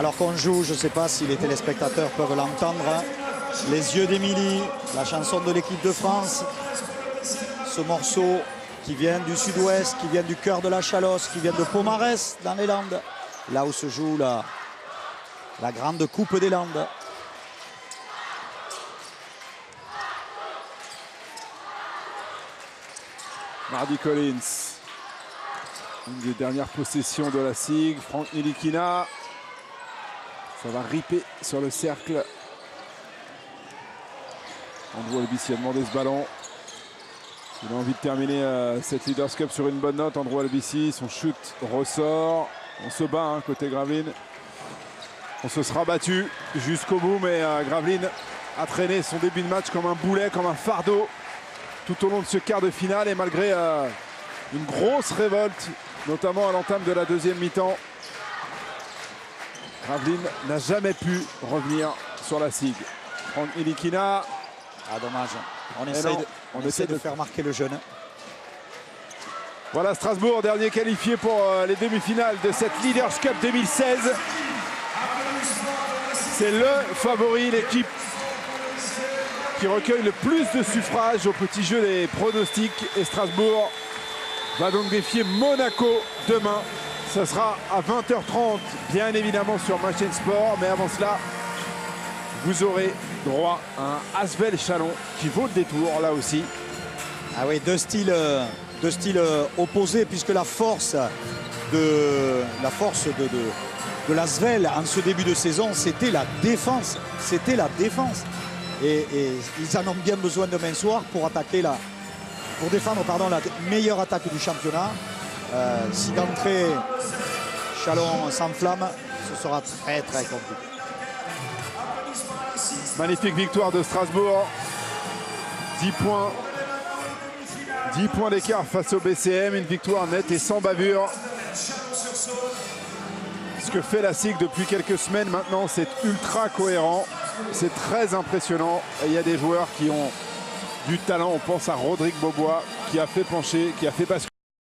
Alors qu'on joue, je ne sais pas si les téléspectateurs peuvent l'entendre, hein. Les yeux d'Émilie, la chanson de l'équipe de France. Ce morceau qui vient du sud-ouest, qui vient du cœur de la Chalosse, qui vient de Pomarès dans les Landes, là où se joue la grande coupe des Landes. Mardy Collins, une des dernières possessions de la SIG. Franck Nilikina, ça va ripper sur le cercle. Andrew Albissi a demandé ce ballon. Il a envie de terminer cette Leaders Cup sur une bonne note. Andrew Albissi, son shoot ressort. On se bat hein, côté Gravelines. On se sera battu jusqu'au bout, mais Gravelines a traîné son début de match comme un boulet, comme un fardeau tout au long de ce quart de finale. Et malgré une grosse révolte, notamment à l'entame de la deuxième mi-temps, Gravelines n'a jamais pu revenir sur la SIG. Franck Nilikina. Ah, dommage. On essaie de faire marquer le jeune. Voilà Strasbourg, dernier qualifié pour les demi-finales de cette Leaders Cup 2016. C'est le favori, l'équipe qui recueille le plus de suffrages au petit jeu des pronostics. Et Strasbourg va donc défier Monaco demain. Ce sera à 20h30, bien évidemment sur Ma Chaîne Sport. Mais avant cela, vous aurez droit à un Asvel Chalon qui vaut le détour là aussi. Ah oui, deux styles opposés, puisque la force de l'Asvel en ce début de saison, c'était la défense. C'était la défense. Et ils en ont bien besoin demain soir pour défendre la meilleure attaque du championnat. Si d'entrée Chalon s'enflamme, ce sera très très compliqué. Magnifique victoire de Strasbourg. 10 points. 10 points d'écart face au BCM. Une victoire nette et sans bavure. Ce que fait la SIG depuis quelques semaines maintenant, c'est ultra cohérent. C'est très impressionnant. Et il y a des joueurs qui ont du talent. On pense à Rodrigue Beaubois qui a fait pencher, qui a fait basculer.